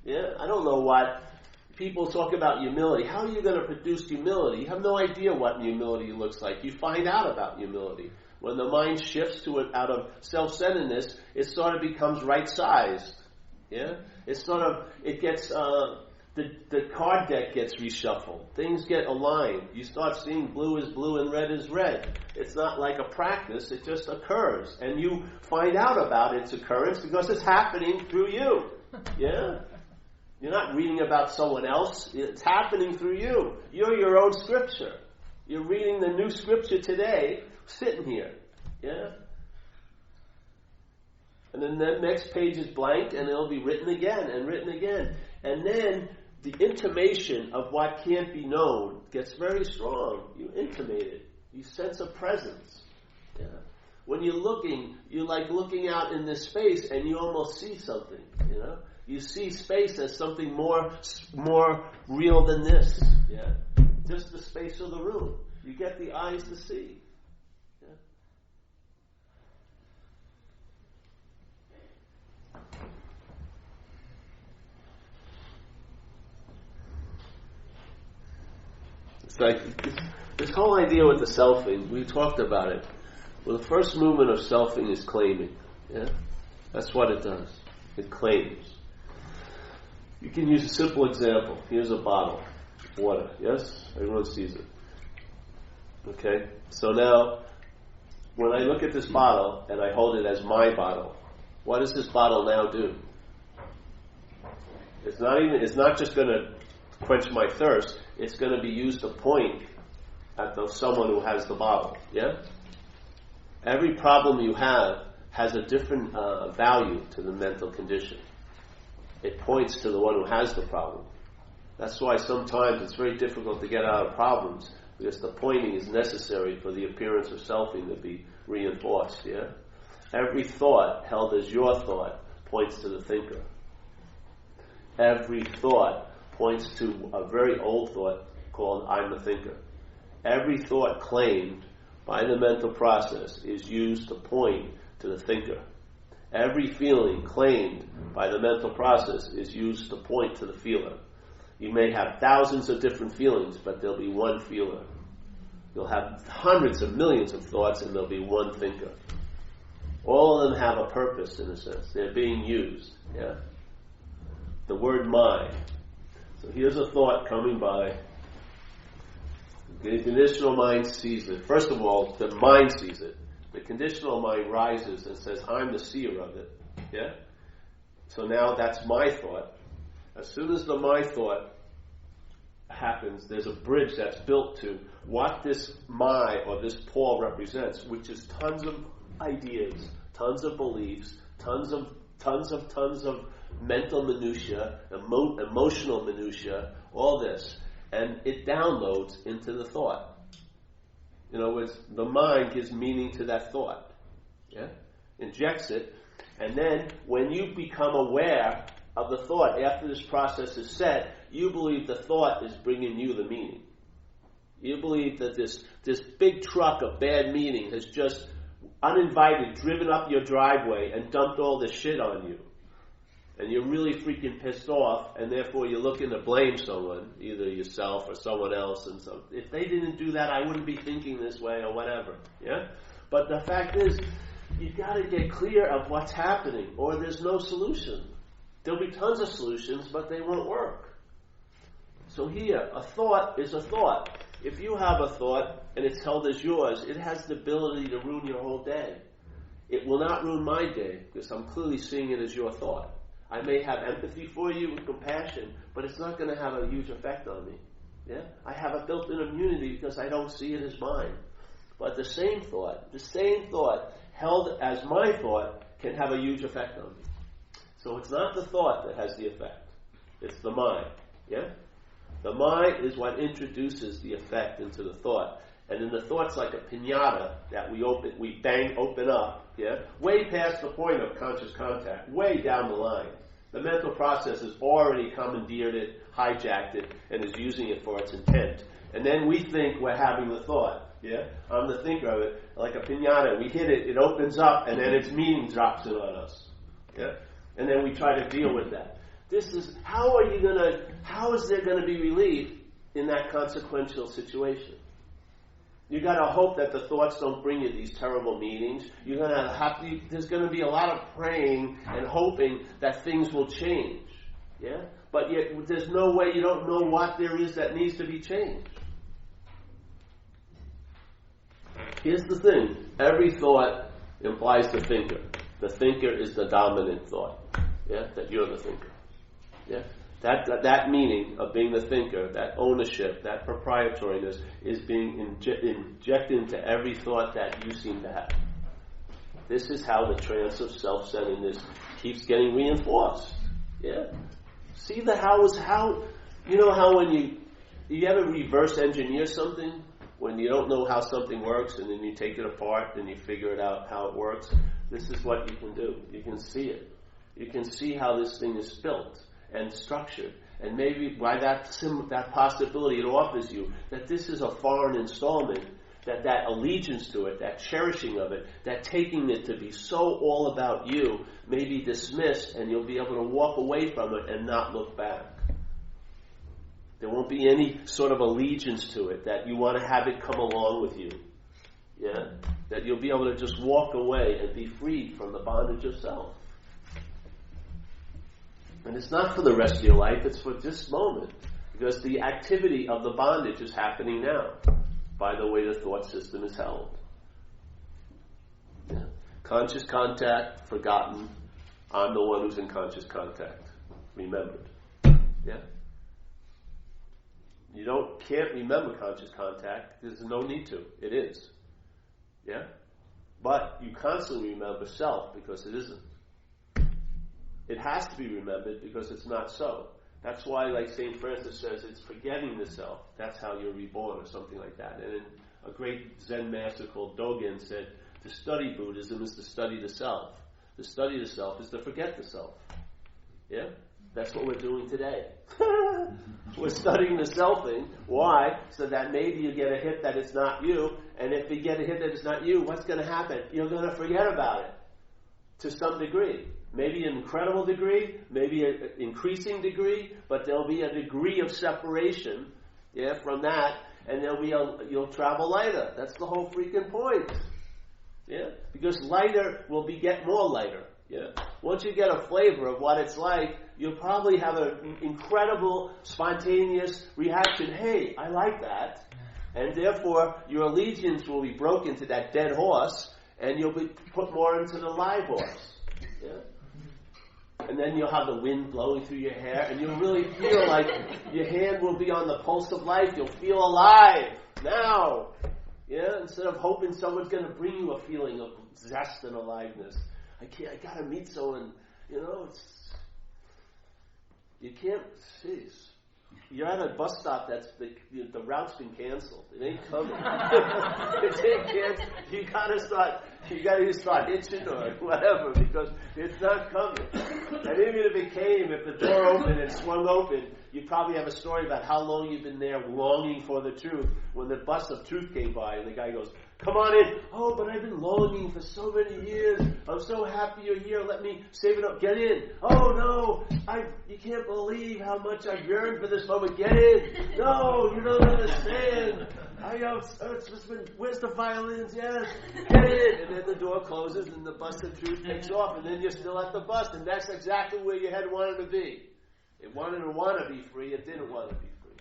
Yeah, I don't know what people talk about humility. How are you going to produce humility? You have no idea what humility looks like. You find out about humility when the mind shifts to it out of self-centeredness. It sort of becomes right-sized. Yeah, it gets. The card deck gets reshuffled. Things get aligned. You start seeing blue is blue and red is red. It's not like a practice. It just occurs. And you find out about its occurrence because it's happening through you. Yeah? You're not reading about someone else. It's happening through you. You're your own scripture. You're reading the new scripture today, sitting here. Yeah? And then the next page is blank and it'll be written again and written again. And then the intimation of what can't be known gets very strong. You intimate it. You sense a presence. Yeah. When you're looking, you're like looking out in this space and you almost see something. You know, you see space as something more real than this. Yeah, just the space of the room. You get the eyes to see. Yeah. It's like this whole idea with the selfing, we talked about it. Well, the first movement of selfing is claiming. Yeah? That's what it does. It claims. You can use a simple example. Here's a bottle of water. Yes? Everyone sees it. Okay? So now, when I look at this bottle and I hold it as my bottle, what does this bottle now do? It's not just going to quench my thirst. It's going to be used to point at someone who has the bottle. Yeah? Every problem you have has a different value to the mental condition. It points to the one who has the problem. That's why sometimes it's very difficult to get out of problems, because the pointing is necessary for the appearance of selfing to be reinforced. Yeah? Every thought held as your thought points to the thinker. Every thought points to a very old thought called I'm the thinker. Every thought claimed by the mental process is used to point to the thinker. Every feeling claimed by the mental process is used to point to the feeler. You may have thousands of different feelings, but there'll be one feeler. You'll have hundreds of millions of thoughts, and there'll be one thinker. All of them have a purpose, in a sense. They're being used. Yeah? The word mind. So here's a thought coming by. The conditional mind sees it. First of all, the mind sees it. The conditional mind rises and says, I'm the seer of it. Yeah? So now that's my thought. As soon as the my thought happens, there's a bridge that's built to what this my or this Paul represents, which is tons of ideas, tons of beliefs, tons of mental minutia, emotional minutia, all this. And it downloads into the thought. In other words, the mind gives meaning to that thought. Yeah? Injects it. And then when you become aware of the thought after this process is set, you believe the thought is bringing you the meaning. You believe that this big truck of bad meaning has just uninvited driven up your driveway and dumped all this shit on you. And you're really freaking pissed off, and therefore you're looking to blame someone, either yourself or someone else. And so, if they didn't do that, I wouldn't be thinking this way or whatever. Yeah. But the fact is, you've got to get clear of what's happening, or there's no solution. There'll be tons of solutions, but they won't work. So here, a thought is a thought. If you have a thought and it's held as yours, it has the ability to ruin your whole day. It will not ruin my day, because I'm clearly seeing it as your thought. I may have empathy for you and compassion, but it's not going to have a huge effect on me. Yeah? I have a built-in immunity because I don't see it as mine. But the same thought held as my thought can have a huge effect on me. So it's not the thought that has the effect. It's the mind. Yeah? The mind is what introduces the effect into the thought. And then the thought's like a piñata that we open up, yeah? Way past the point of conscious contact, way down the line. The mental process has already commandeered it, hijacked it, and is using it for its intent. And then we think we're having the thought, yeah? I'm the thinker of it, like a piñata. We hit it, it opens up, and then its meaning drops in on us, yeah? And then we try to deal with that. How is there going to be relief in that consequential situation? You got to hope that the thoughts don't bring you these terrible meanings. You're going to there's going to be a lot of praying and hoping that things will change. Yeah? But yet there's no way, you don't know what there is that needs to be changed. Here's the thing. Every thought implies the thinker. The thinker is the dominant thought. Yeah? That you're the thinker. Yeah? That meaning of being the thinker, that ownership, that proprietoriness is being injected into every thought that you seem to have. This is how the trance of self-centeredness keeps getting reinforced. Yeah? See how when you ever reverse engineer something? When you don't know how something works and then you take it apart and you figure it out how it works? This is what you can do. You can see it. You can see how this thing is built and structured, and maybe by that possibility it offers you that this is a foreign installment, that allegiance to it, that cherishing of it, that taking it to be so all about you may be dismissed, and you'll be able to walk away from it and not look back. There won't be any sort of allegiance to it, that you want to have it come along with you. Yeah? That you'll be able to just walk away and be freed from the bondage of self. And it's not for the rest of your life, it's for this moment. Because the activity of the bondage is happening now by the way the thought system is held. Yeah. Conscious contact, forgotten. I'm the one who's in conscious contact. Remembered. Yeah? You can't remember conscious contact. There's no need to. It is. Yeah? But you constantly remember self because it isn't. It has to be remembered because it's not so. That's why, like St. Francis says, it's forgetting the self. That's how you're reborn, or something like that. And a great Zen master called Dogen said, to study Buddhism is to study the self. To study the self is to forget the self. Yeah? That's what we're doing today. We're studying the selfing. Why? So that maybe you get a hit that it's not you, and if you get a hit that it's not you, what's going to happen? You're going to forget about it to some degree. Maybe an incredible degree, maybe an increasing degree, but there'll be a degree of separation, yeah, from that, and you'll travel lighter. That's the whole freaking point, yeah. Because lighter will get more lighter, yeah. Once you get a flavor of what it's like, you'll probably have an incredible, spontaneous reaction. Hey, I like that, and therefore your allegiance will be broken to that dead horse, and you'll be put more into the live horse, yeah. And then you'll have the wind blowing through your hair, and you'll really feel like your hand will be on the pulse of life. You'll feel alive now. Yeah, instead of hoping someone's going to bring you a feeling of zest and aliveness. I got to meet someone. You can't. Jeez. You're at a bus stop that's the route's been canceled. It ain't coming. It ain't canceled. You gotta either start itching or whatever, because it's not coming. And even if the door opened and swung open, you'd probably have a story about how long you've been there longing for the truth when the bus of truth came by and the guy goes, come on in. Oh, but I've been longing for so many years. I'm so happy you're here. Let me save it up. Get in. Oh, no. You can't believe how much I've yearned for this moment. Get in. No, you don't understand. It's just been, where's the violins? Yes. Get in. And then the door closes and the bus of truth takes off, and then you're still at the bus, and that's exactly where your head wanted to be. It wanted to be free. It didn't want to be free.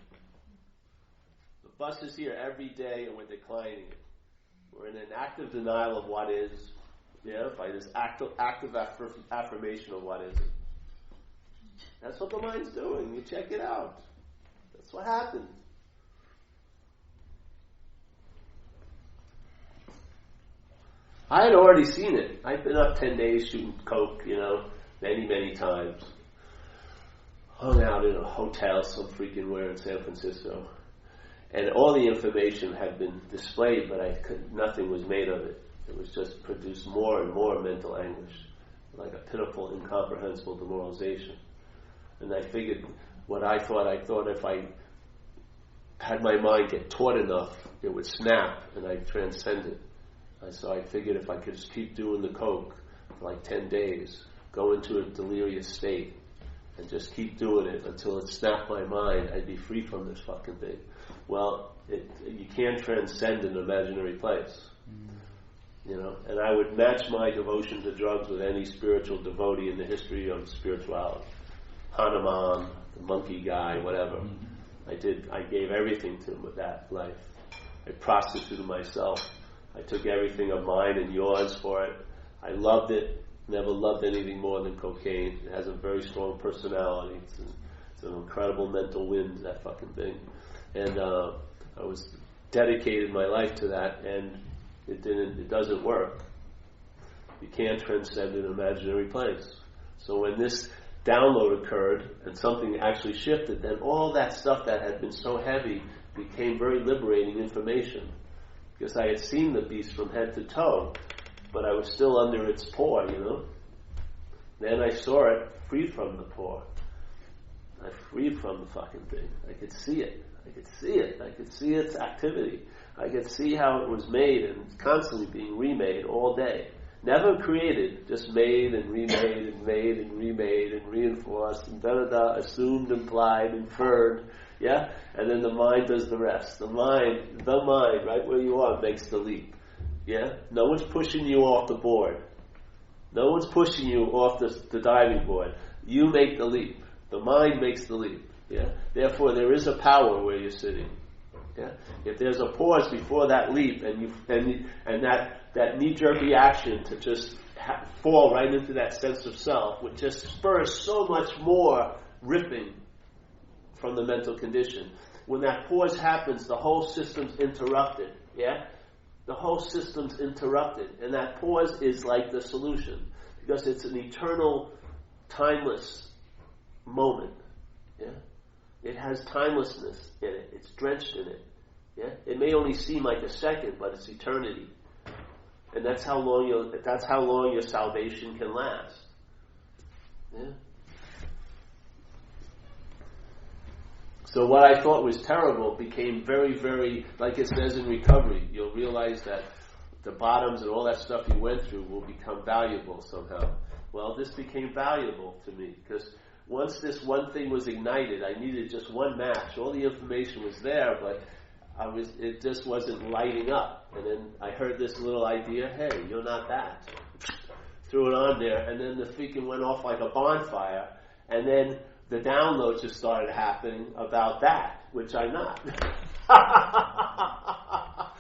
The bus is here every day, and we're declining it. We're in an active denial of what is, by this active affirmation of what isn't. That's what the mind's doing. You check it out. That's what happens. I had already seen it. I'd been up 10 days shooting coke, many, many times. Hung out in a hotel some freaking where in San Francisco. And all the information had been displayed, but nothing was made of it. It was just produced more and more mental anguish, like a pitiful, incomprehensible demoralization. And I figured what I thought if I had my mind get taut enough, it would snap and I'd transcend it. So I figured if I could just keep doing the coke for like 10 days, go into a delirious state, and just keep doing it until it snapped my mind, I'd be free from this fucking thing. Well, you can't transcend an imaginary place. You know, and I would match my devotion to drugs with any spiritual devotee in the history of spirituality. Hanuman, the monkey guy, whatever. I gave everything to him with that life. I prostituted myself. I took everything of mine and yours for it. I loved it. Never loved anything more than cocaine. It has a very strong personality. It's an incredible mental wind, that fucking thing. And I was dedicated my life to that, and it doesn't work. You can't transcend an imaginary place. So when this download occurred and something actually shifted, then all that stuff that had been so heavy became very liberating information. Because I had seen the beast from head to toe, but I was still under its paw, you know. Then I saw it free from the paw. I freed from the fucking thing. I could see it. I could see its activity. I could see how it was made and constantly being remade all day. Never created, just made and remade and made and remade and reinforced and da-da-da, assumed, implied, inferred, yeah? And then the mind does the rest. The mind, right where you are, makes the leap, yeah? No one's pushing you off the board. No one's pushing you off the diving board. You make the leap. The mind makes the leap, yeah? Therefore, there is a power where you're sitting. Yeah? If there's a pause before that leap, and that knee-jerk reaction to just fall right into that sense of self, would just spurs so much more ripping from the mental condition. When that pause happens, the whole system's interrupted. Yeah, the whole system's interrupted, and that pause is like the solution because it's an eternal, timeless moment. Yeah. It has timelessness in it. It's drenched in it. Yeah? It may only seem like a second, but it's eternity. And that's how long your salvation can last. Yeah? So what I thought was terrible became very, very, like it says in recovery, you'll realize that the bottoms and all that stuff you went through will become valuable somehow. Well, this became valuable to me because once this one thing was ignited, I needed just one match. All the information was there, but it just wasn't lighting up. And then I heard this little idea, hey, you're not that. Threw it on there, and then the freaking went off like a bonfire, and then the downloads just started happening about that, which I'm not. I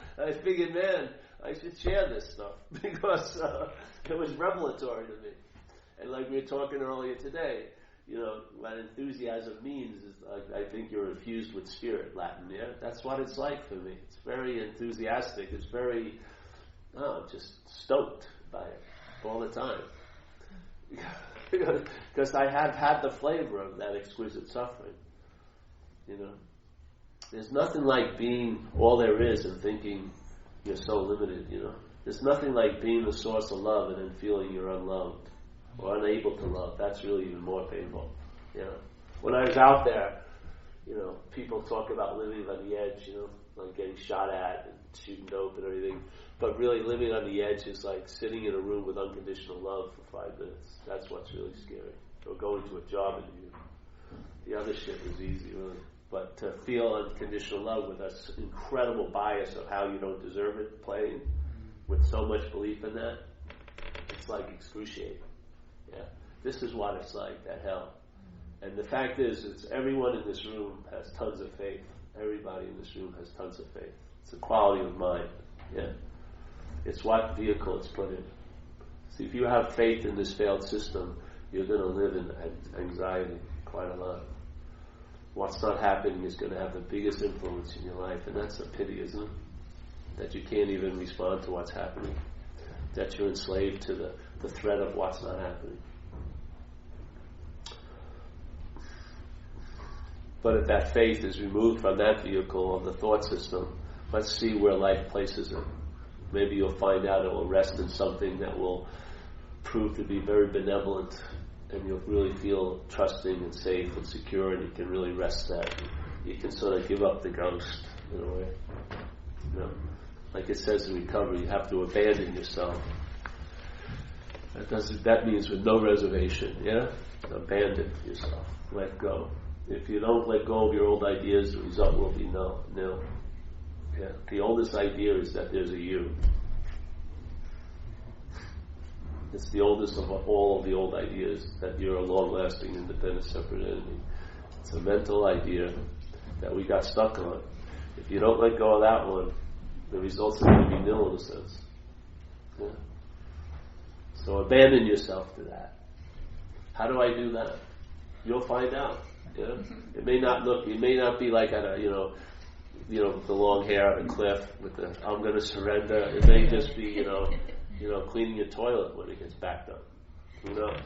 figured, man, I should share this stuff, because it was revelatory to me. And like we were talking earlier today, you know, what enthusiasm means is, I think you're infused with spirit, Latin, yeah? That's what it's like for me. It's very enthusiastic. It's very, just stoked by it all the time. Because I have had the flavor of that exquisite suffering. You know? There's nothing like being all there is and thinking you're so limited, you know? There's nothing like being the source of love and then feeling you're unloved or unable to love. That's really even more painful. You know, when I was out there, you know, people talk about living on the edge, you know, like getting shot at and shooting dope and everything. But really living on the edge is like sitting in a room with unconditional love for 5 minutes. That's what's really scary. Or going to a job interview. The other shit is easy, really. But to feel unconditional love with this incredible bias of how you don't deserve it, playing with so much belief in that, it's like excruciating. Yeah, this is what it's like, that hell. And the fact is, it's everyone in this room has tons of faith. Everybody in this room has tons of faith. It's a quality of mind. Yeah, it's what vehicle it's put in. See, if you have faith in this failed system, you're going to live in anxiety quite a lot. What's not happening is going to have the biggest influence in your life, and that's a pity, isn't it? That you can't even respond to what's happening. That you're enslaved to the threat of what's not happening. But if that faith is removed from that vehicle of the thought system, let's see where life places it. Maybe you'll find out it will rest in something that will prove to be very benevolent, and you'll really feel trusting and safe and secure, and you can really rest that. You can sort of give up the ghost in a way. You know, like it says in recovery, you have to abandon yourself. That means with no reservation, yeah? Abandon yourself. Let go. If you don't let go of your old ideas, the result will be nil. Yeah? The oldest idea is that there's a you. It's the oldest of all of the old ideas, that you're a long-lasting, independent, separate entity. It's a mental idea that we got stuck on. If you don't let go of that one, the results are going to be nil in a sense. Yeah? So abandon yourself to that. How do I do that? You'll find out. Yeah? It may not be like at a, the long hair on a cliff with the I'm going to surrender. It may just be, cleaning your toilet when it gets backed up. Who knows?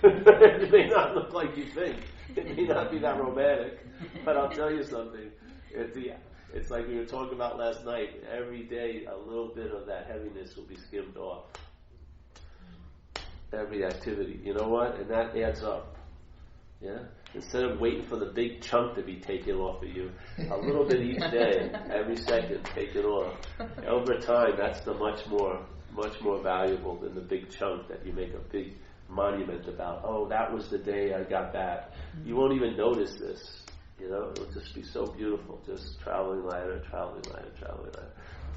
It may not look like you think. It may not be that romantic. But I'll tell you something. It's like we were talking about last night. Every day, a little bit of that heaviness will be skimmed off. Every activity. You know what? And that adds up. Yeah? Instead of waiting for the big chunk to be taken off of you, a little bit each day, every second, take it off. Over time, that's the much more valuable than the big chunk that you make a big monument about. Oh, that was the day I got that. You won't even notice this. It'll just be so beautiful. Just traveling lighter.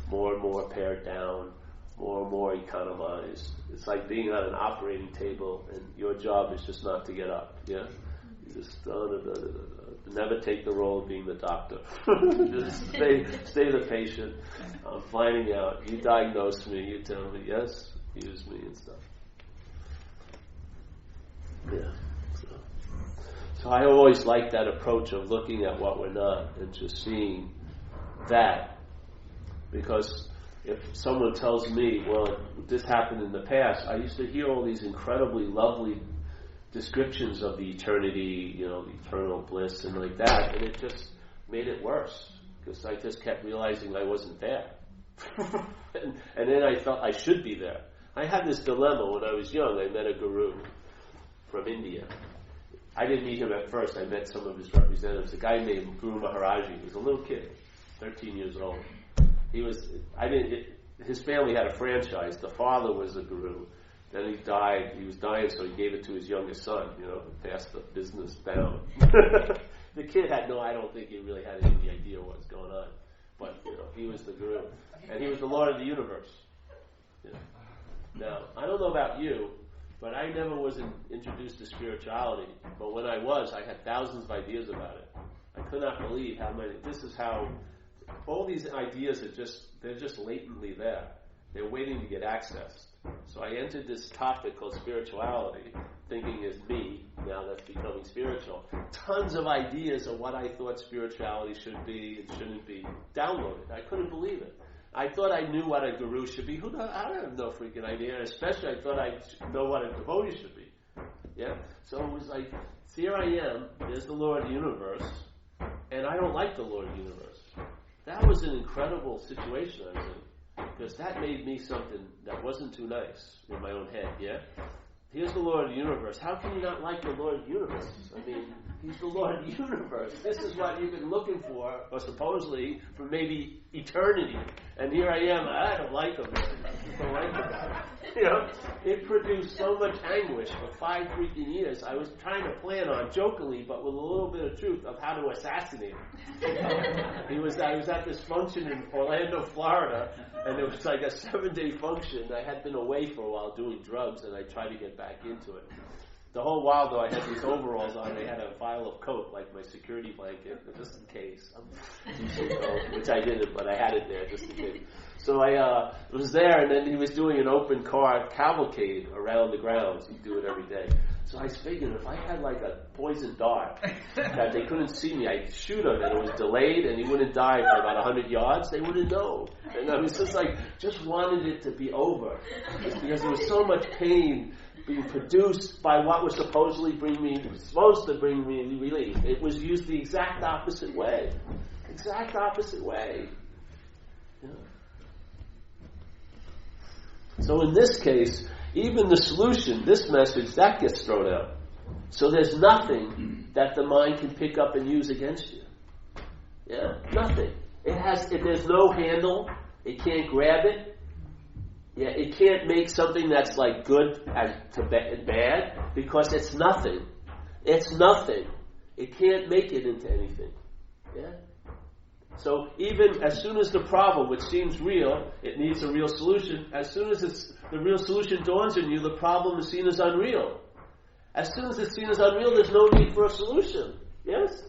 More and more pared down. More and more economized. It's like being on an operating table, and your job is just not to get up. Yeah, you just never take the role of being the doctor. Just stay the patient. I'm finding out. You diagnose me. You tell me yes. Use me and stuff. Yeah. So I always like that approach of looking at what we're not and just seeing that, because if someone tells me, well, this happened in the past, I used to hear all these incredibly lovely descriptions of the eternity, the eternal bliss and like that, and it just made it worse, because I just kept realizing I wasn't there. and then I felt I should be there. I had this dilemma when I was young. I met a guru from India. I didn't meet him at first. I met some of his representatives. A guy named Guru Maharaji. He was a little kid, 13 years old. His family had a franchise. The father was a guru. Then he died. He was dying, so he gave it to his youngest son, passed the business down. The kid I don't think he really had any idea what was going on. But, he was the guru. And he was the Lord of the universe. Now, I don't know about you, but I never was introduced to spirituality. But when I was, I had thousands of ideas about it. I could not believe how many. This is how all these ideas they're just latently there. They're waiting to get accessed. So I entered this topic called spirituality, thinking as me, now that's becoming spiritual. Tons of ideas of what I thought spirituality should be and shouldn't be downloaded. I couldn't believe it. I thought I knew what a guru should be. I have no freaking idea. Especially I thought I know what a devotee should be. Yeah? So it was like, here I am, there's the Lord of the universe, and I don't like the Lord of the universe. That was an incredible situation I was in, because that made me something that wasn't too nice in my own head, yeah? Here's the Lord of the universe. How can you not like the Lord of the universe? I mean, he's the Lord of the universe. This is what you've been looking for, or supposedly, for maybe eternity. And here I am, I don't like him. I don't like him. It produced so much anguish for 5 freaking years. I was trying to plan on, jokingly, but with a little bit of truth, of how to assassinate him. I was at this function in Orlando, Florida, and it was like a 7-day function. I had been away for a while doing drugs, and I tried to get back into it. The whole while, though, I had these overalls on. I had a file of coat, like my security blanket, just in case. Which I didn't, but I had it there just in case. So I was there, and then he was doing an open car cavalcade around the grounds. He'd do it every day. So I was figuring, if I had like a poison dart that they couldn't see me, I'd shoot him, and it was delayed, and he wouldn't die for about 100 yards. They wouldn't know. And I was just wanted it to be over. Just because there was so much pain being produced by what was supposed to bring me relief. It was used the exact opposite way. Exact opposite way. Yeah. So in this case, even the solution, this message, that gets thrown out. So there's nothing that the mind can pick up and use against you. Yeah, nothing. There's no handle. It can't grab it. Yeah, it can't make something that's like good to bad because it's nothing. It's nothing. It can't make it into anything. Yeah. So even as soon as the problem, which seems real, it needs a real solution. As soon as the real solution dawns on you, the problem is seen as unreal. As soon as it's seen as unreal, there's no need for a solution. Yes?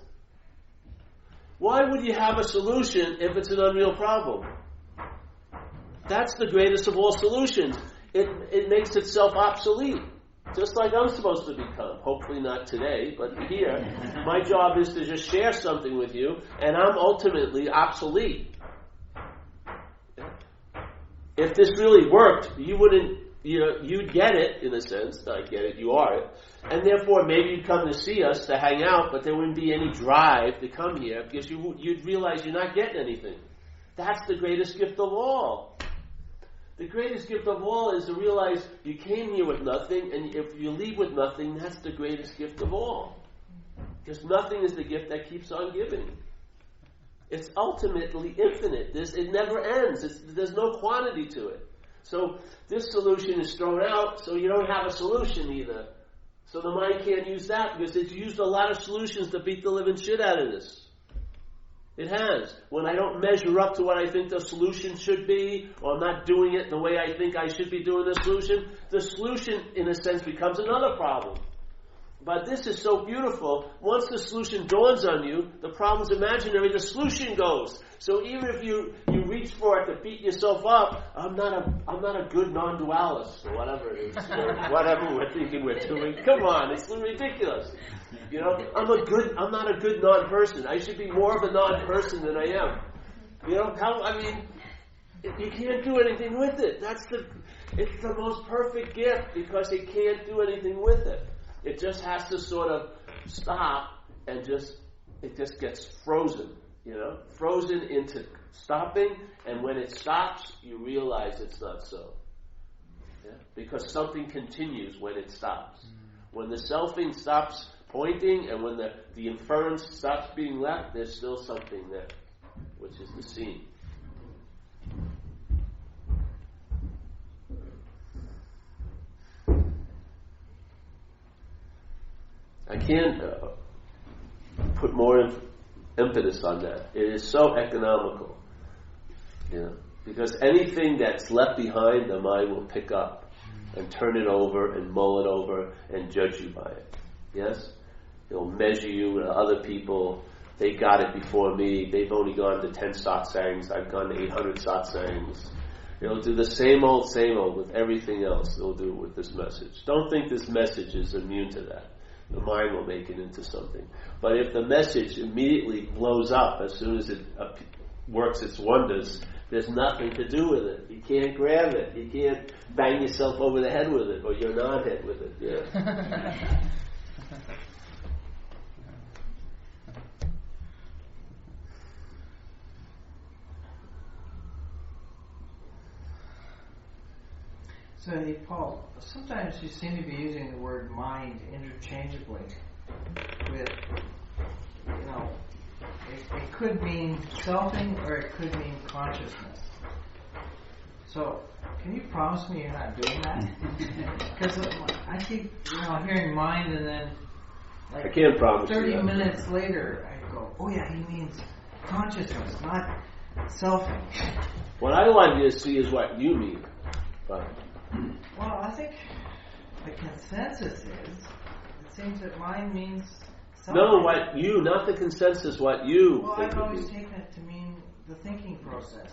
Why would you have a solution if it's an unreal problem? That's the greatest of all solutions. It makes itself obsolete. Just like I'm supposed to become. Hopefully not today, but here. My job is to just share something with you, and I'm ultimately obsolete. If this really worked, you'd get it, in a sense. I get it, you are it. And therefore, maybe you'd come to see us to hang out, but there wouldn't be any drive to come here, because you'd realize you're not getting anything. That's the greatest gift of all. The greatest gift of all is to realize you came here with nothing, and if you leave with nothing, that's the greatest gift of all. Because nothing is the gift that keeps on giving. It's ultimately infinite. It never ends. There's no quantity to it. So this solution is thrown out, so you don't have a solution either. So the mind can't use that because it's used a lot of solutions to beat the living shit out of this. It has. When I don't measure up to what I think the solution should be, or I'm not doing it the way I think I should be doing the solution, in a sense, becomes another problem. But this is so beautiful. Once the solution dawns on you, the problem's imaginary, the solution goes. So even if you reach for it to beat yourself up, I'm not a good non-dualist, or whatever it is, or whatever we're thinking we're doing. Come on, it's ridiculous. You know, I'm not a good non-person. I should be more of a non-person than I am. You know, you can't do anything with it. It's the most perfect gift because it can't do anything with it. It just has to sort of stop and it just gets frozen, you know, frozen into stopping, and when it stops, you realize it's not so. Yeah? Because something continues when it stops. When the selfing stops pointing and when the inference stops being left, there's still something there, which is the seen. I can't put more impetus on that. It is so economical, you know, because anything that's left behind, the mind will pick up and turn it over and mull it over and judge you by it. Yes? It'll measure you with other people. They got it before me. They've only gone to 10 satsangs. I've gone to 800 satsangs. It'll do the same old with everything else. It'll do it with this message. Don't think this message is immune to that. The mind will make it into something. But if the message immediately blows up as soon as it works its wonders, there's nothing to do with it. You can't grab it. You can't bang yourself over the head with it, or your non-head with it. Yeah. So, hey, Paul, sometimes you seem to be using the word mind interchangeably with, you know, it could mean selfing or it could mean consciousness. So, can you promise me you're not doing that? Because I keep, hearing mind, and then, I can't promise 30 minutes later, I go, oh yeah, he means consciousness, not selfing. What I want you to see is what you mean. But well, I think the consensus is, it seems that mind means something. No, not the consensus, what you well, think I've it always means. taken it to mean the thinking process.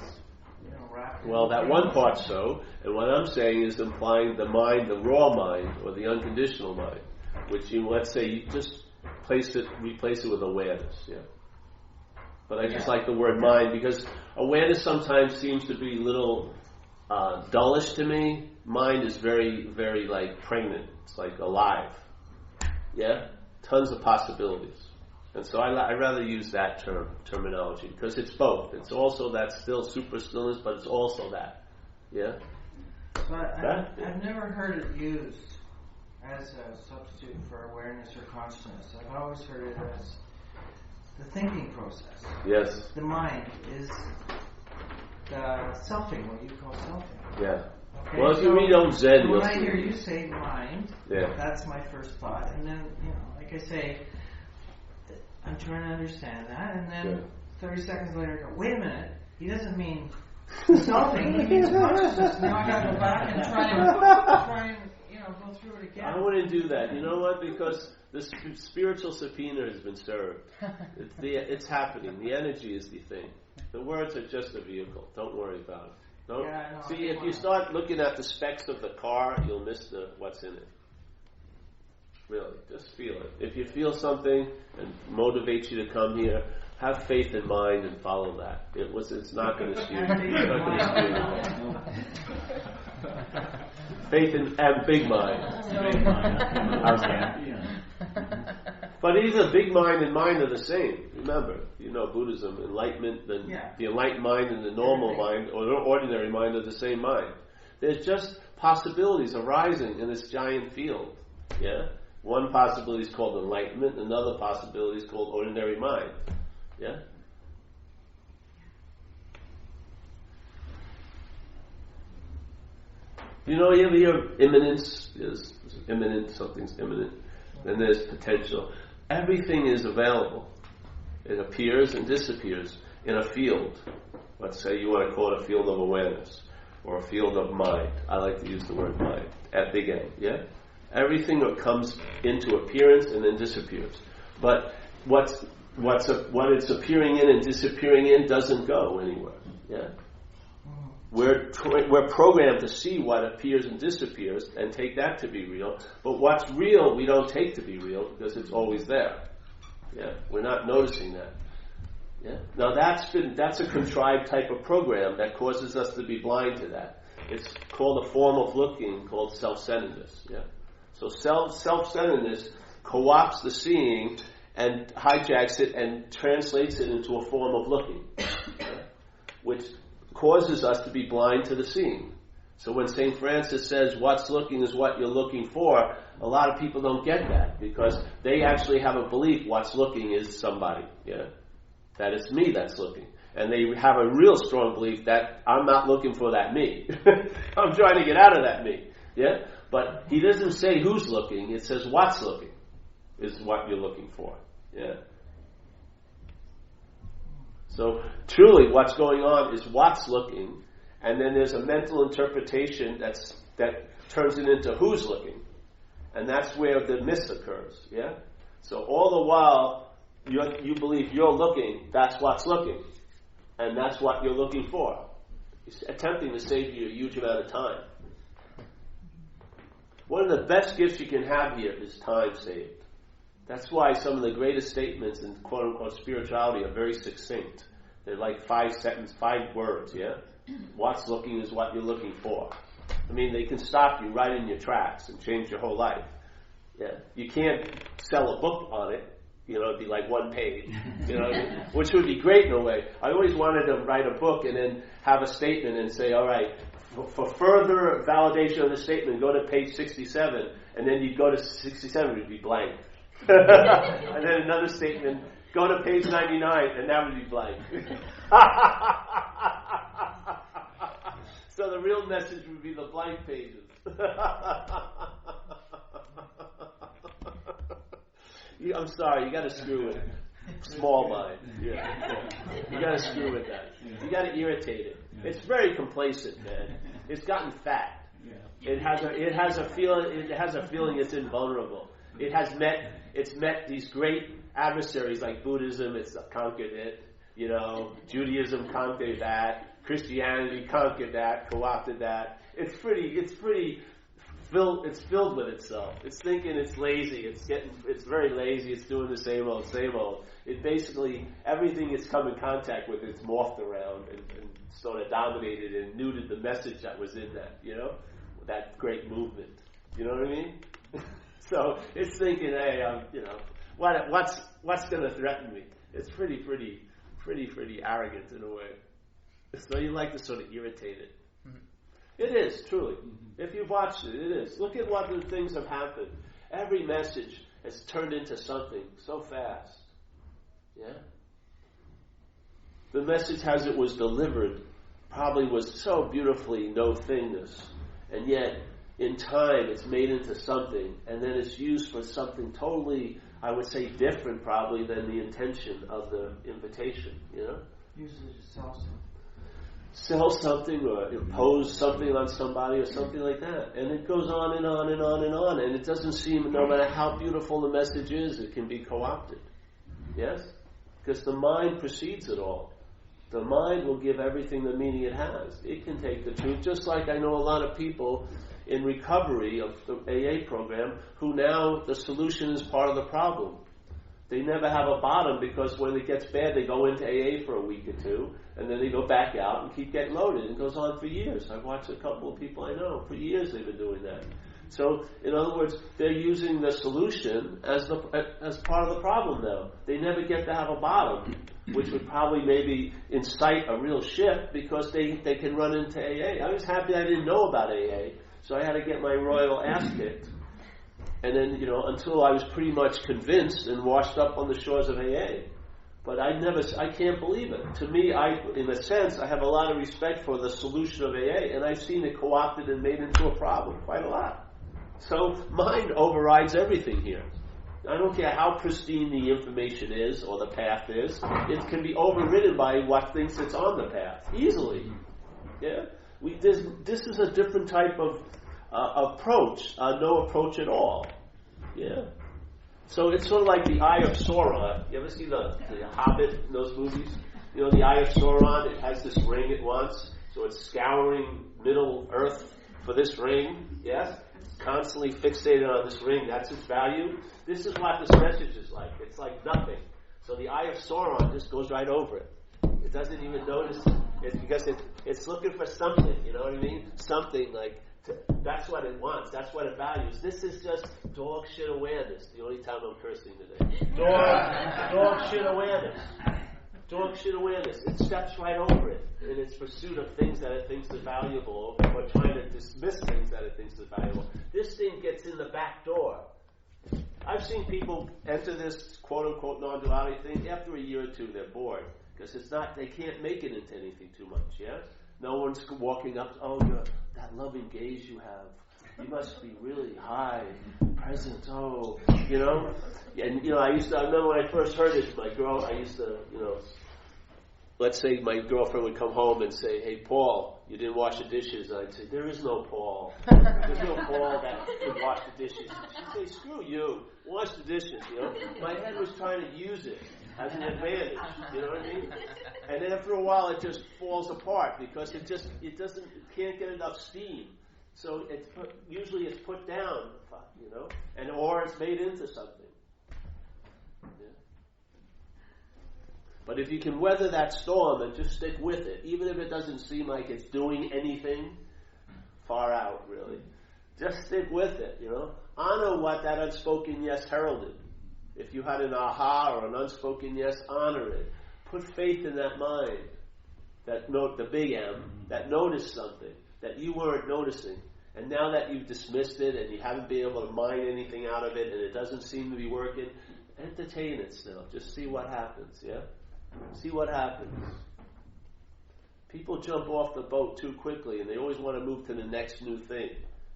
Well, that one part so, and what I'm saying is implying the mind, the raw mind, or the unconditional mind, which let's say you just replace it with awareness, yeah. But I just like the word mind, because awareness sometimes seems to be little dullish to me. Mind is very, very like pregnant. It's like alive. Yeah, tons of possibilities. And so I rather use that terminology because it's both. It's also that still super stillness, but it's also that. Yeah. But I've never heard it used as a substitute for awareness or consciousness. I've always heard it as the thinking process. Yes. The mind is the selfing, what you call selfing. Yeah. Okay, Well, if you read on Zen, when you'll I see. hear you say mind, Yeah. that's my first thought. And then, like I say, I'm trying to understand that. And then 30 seconds later, I go, wait a minute. He doesn't mean selfing, he means consciousness. Now I got to go back and try and go through it again. I wouldn't do that. You know what? Because the spiritual subpoena has been served. It's happening. The energy is the thing. The words are just a vehicle. Don't worry about it. Don't. Yeah, See, if you start looking at the specs of the car, you'll miss what's in it. Really, just feel it. If you feel something and motivates you to come here, have faith in mind and follow that. It's not going to steer you. Faith in and big mind. Big mind. But either big mind and mind are the same. Remember, Buddhism, enlightenment, then the enlightened mind and the normal mind or the ordinary mind are the same mind. There's just possibilities arising in this giant field. Yeah? One possibility is called enlightenment, another possibility is called ordinary mind. Yeah? You ever hear imminence? Is imminent, something's imminent. Then there's potential. Everything is available. It appears and disappears in a field. Let's say you want to call it a field of awareness or a field of mind. I like to use the word mind at big N. Yeah? Everything that comes into appearance and then disappears. But what it's appearing in and disappearing in doesn't go anywhere. Yeah? We're programmed to see what appears and disappears and take that to be real. But what's real, we don't take to be real because it's always there. Yeah, we're not noticing that. Yeah. Now that's a contrived type of program that causes us to be blind to that. It's called a form of looking called self-centeredness. Yeah. So self-centeredness co-opts the seeing and hijacks it and translates it into a form of looking, which causes us to be blind to the seeing. So when St. Francis says what's looking is what you're looking for, a lot of people don't get that because they actually have a belief what's looking is somebody, that it's me that's looking. And they have a real strong belief that I'm not looking for that me. I'm trying to get out of that me. Yeah? But he doesn't say who's looking, it says what's looking is what you're looking for. Yeah? So truly what's going on is what's looking, and then there's a mental interpretation that turns it into who's looking. And that's where the miss occurs. Yeah? So all the while you believe you're looking, that's what's looking. And that's what you're looking for. It's attempting to save you a huge amount of time. One of the best gifts you can have here is time saved. That's why some of the greatest statements in quote-unquote spirituality are very succinct. They're like 5 words, yeah? What's looking is what you're looking for. I mean, they can stop you right in your tracks and change your whole life. Yeah? You can't sell a book on it. It'd be like one page, which would be great in a way. I always wanted to write a book and then have a statement and say, all right, for further validation of the statement, go to page 67, and then you'd go to 67, it would be blank. And then another statement, go to page 99, and that would be blank. So the real message would be the blank pages. I'm sorry, you got to screw with small mind. Yeah. You got to screw with that. You got to irritate it. It's very complacent, man. It's gotten fat. It has a feeling it's invulnerable. It's met these great adversaries like Buddhism. It's conquered it. Judaism conquered that. Christianity conquered that. Co-opted that. It's pretty filled with itself. It's thinking it's lazy. It's very lazy. It's doing the same old, same old. It basically, everything it's come in contact with, it's morphed around and sort of dominated and neutered the message that was in that, that great movement. You know what I mean? So it's thinking, hey, what's going to threaten me? It's pretty arrogant in a way. So you like to sort of irritate it. It is, truly. If you've watched it, it is. Look at what the things have happened. Every message has turned into something so fast. Yeah? The message as it was delivered probably was so beautifully no thingness. And yet, in time, it's made into something. And then it's used for something totally, I would say, different probably than the intention of the invitation. Usually to sell something. Sell something or impose something on somebody or something like that. And it goes on and on and on and on. And it doesn't seem, no matter how beautiful the message is, it can be co-opted. Yes? Because the mind precedes it all. The mind will give everything the meaning it has. It can take the truth. Just like I know a lot of people in recovery of the AA program who now the solution is part of the problem. They never have a bottom because when it gets bad, they go into AA for a week or two, and then they go back out and keep getting loaded. It goes on for years. I've watched a couple of people I know. For years they've been doing that. So, in other words, they're using the solution as part of the problem now. They never get to have a bottom, which would probably maybe incite a real shift because they can run into AA. I was happy I didn't know about AA, so I had to get my royal ass kicked. And then, until I was pretty much convinced and washed up on the shores of AA. But I can't believe it. To me, in a sense, I have a lot of respect for the solution of AA, and I've seen it co-opted and made into a problem quite a lot. So, mind overrides everything here. I don't care how pristine the information is or the path is, it can be overridden by what thinks it's on the path, easily. Yeah? This is a different type of approach, no approach at all. Yeah. So it's sort of like the Eye of Sauron. You ever see the Hobbit in those movies? The Eye of Sauron, it has this ring it wants, so it's scouring Middle Earth for this ring, yes? It's constantly fixated on this ring, that's its value. This is what this message is like. It's like nothing. So the Eye of Sauron just goes right over it. It doesn't even notice it. It's because it's looking for something, you know what I mean? Something like, that's what it wants. That's what it values. This is just dog shit awareness. The only time I'm cursing today. Dog shit awareness. Dog shit awareness. It steps right over it in its pursuit of things that it thinks is valuable or trying to dismiss things that it thinks is valuable. This thing gets in the back door. I've seen people enter this quote-unquote non-duality thing. After a year or two, they're bored. Because they can't make it into anything too much, yeah? No one's walking up, that loving gaze you have. You must be really high, present, And, I remember when I first heard it, let's say my girlfriend would come home and say, hey, Paul, you didn't wash the dishes. And I'd say, there is no Paul. There's no Paul that could wash the dishes. She'd say, screw you, wash the dishes, My head was trying to use it as an advantage, you know what I mean? And after a while, it just falls apart because it can't get enough steam. So usually it's put down, or it's made into something. Yeah. But if you can weather that storm and just stick with it, even if it doesn't seem like it's doing anything, far out really, just stick with it. Honor what that unspoken yes heralded. If you had an aha or an unspoken yes, honor it. Put faith in that mind, the big M, that noticed something that you weren't noticing. And now that you've dismissed it and you haven't been able to mine anything out of it and it doesn't seem to be working, entertain it still. Just see what happens, yeah? See what happens. People jump off the boat too quickly and they always want to move to the next new thing.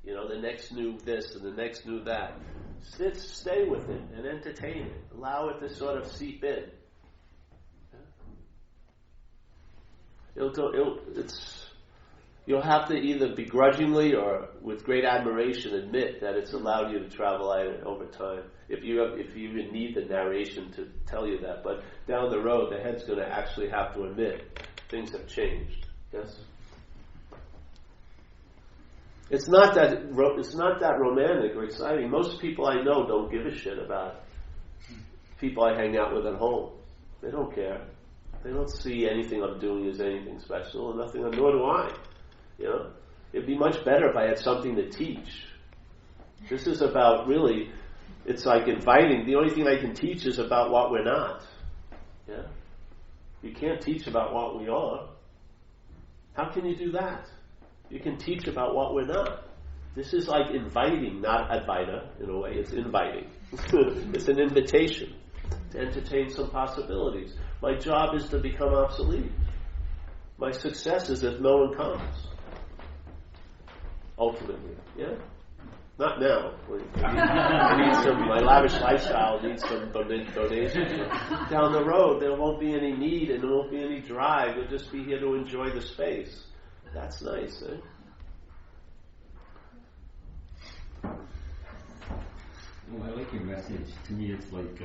The next new this and the next new that. Stay with it and entertain it. Allow it to sort of seep in. You'll have to either begrudgingly or with great admiration admit that it's allowed you to travel over time. If you even need the narration to tell you that, but down the road, the head's going to actually have to admit things have changed. Yes. It's not that romantic or exciting. Most people I know don't give a shit about people I hang out with at home. They don't care. They don't see anything I'm doing as anything special, and nothing, nor do I. You know, it'd be much better if I had something to teach. This is about really. It's like inviting. The only thing I can teach is about what we're not. Yeah, you can't teach about what we are. How can you do that? You can teach about what we're not. This is like inviting, not advaita, in a way. It's inviting. It's an invitation to entertain some possibilities. My job is to become obsolete. My success is if no one comes. Ultimately, yeah? Not now. My lavish lifestyle needs some donations. Down the road, there won't be any need and there won't be any drive. We'll just be here to enjoy the space. That's nice, eh? Well, I like your message. To me, it's like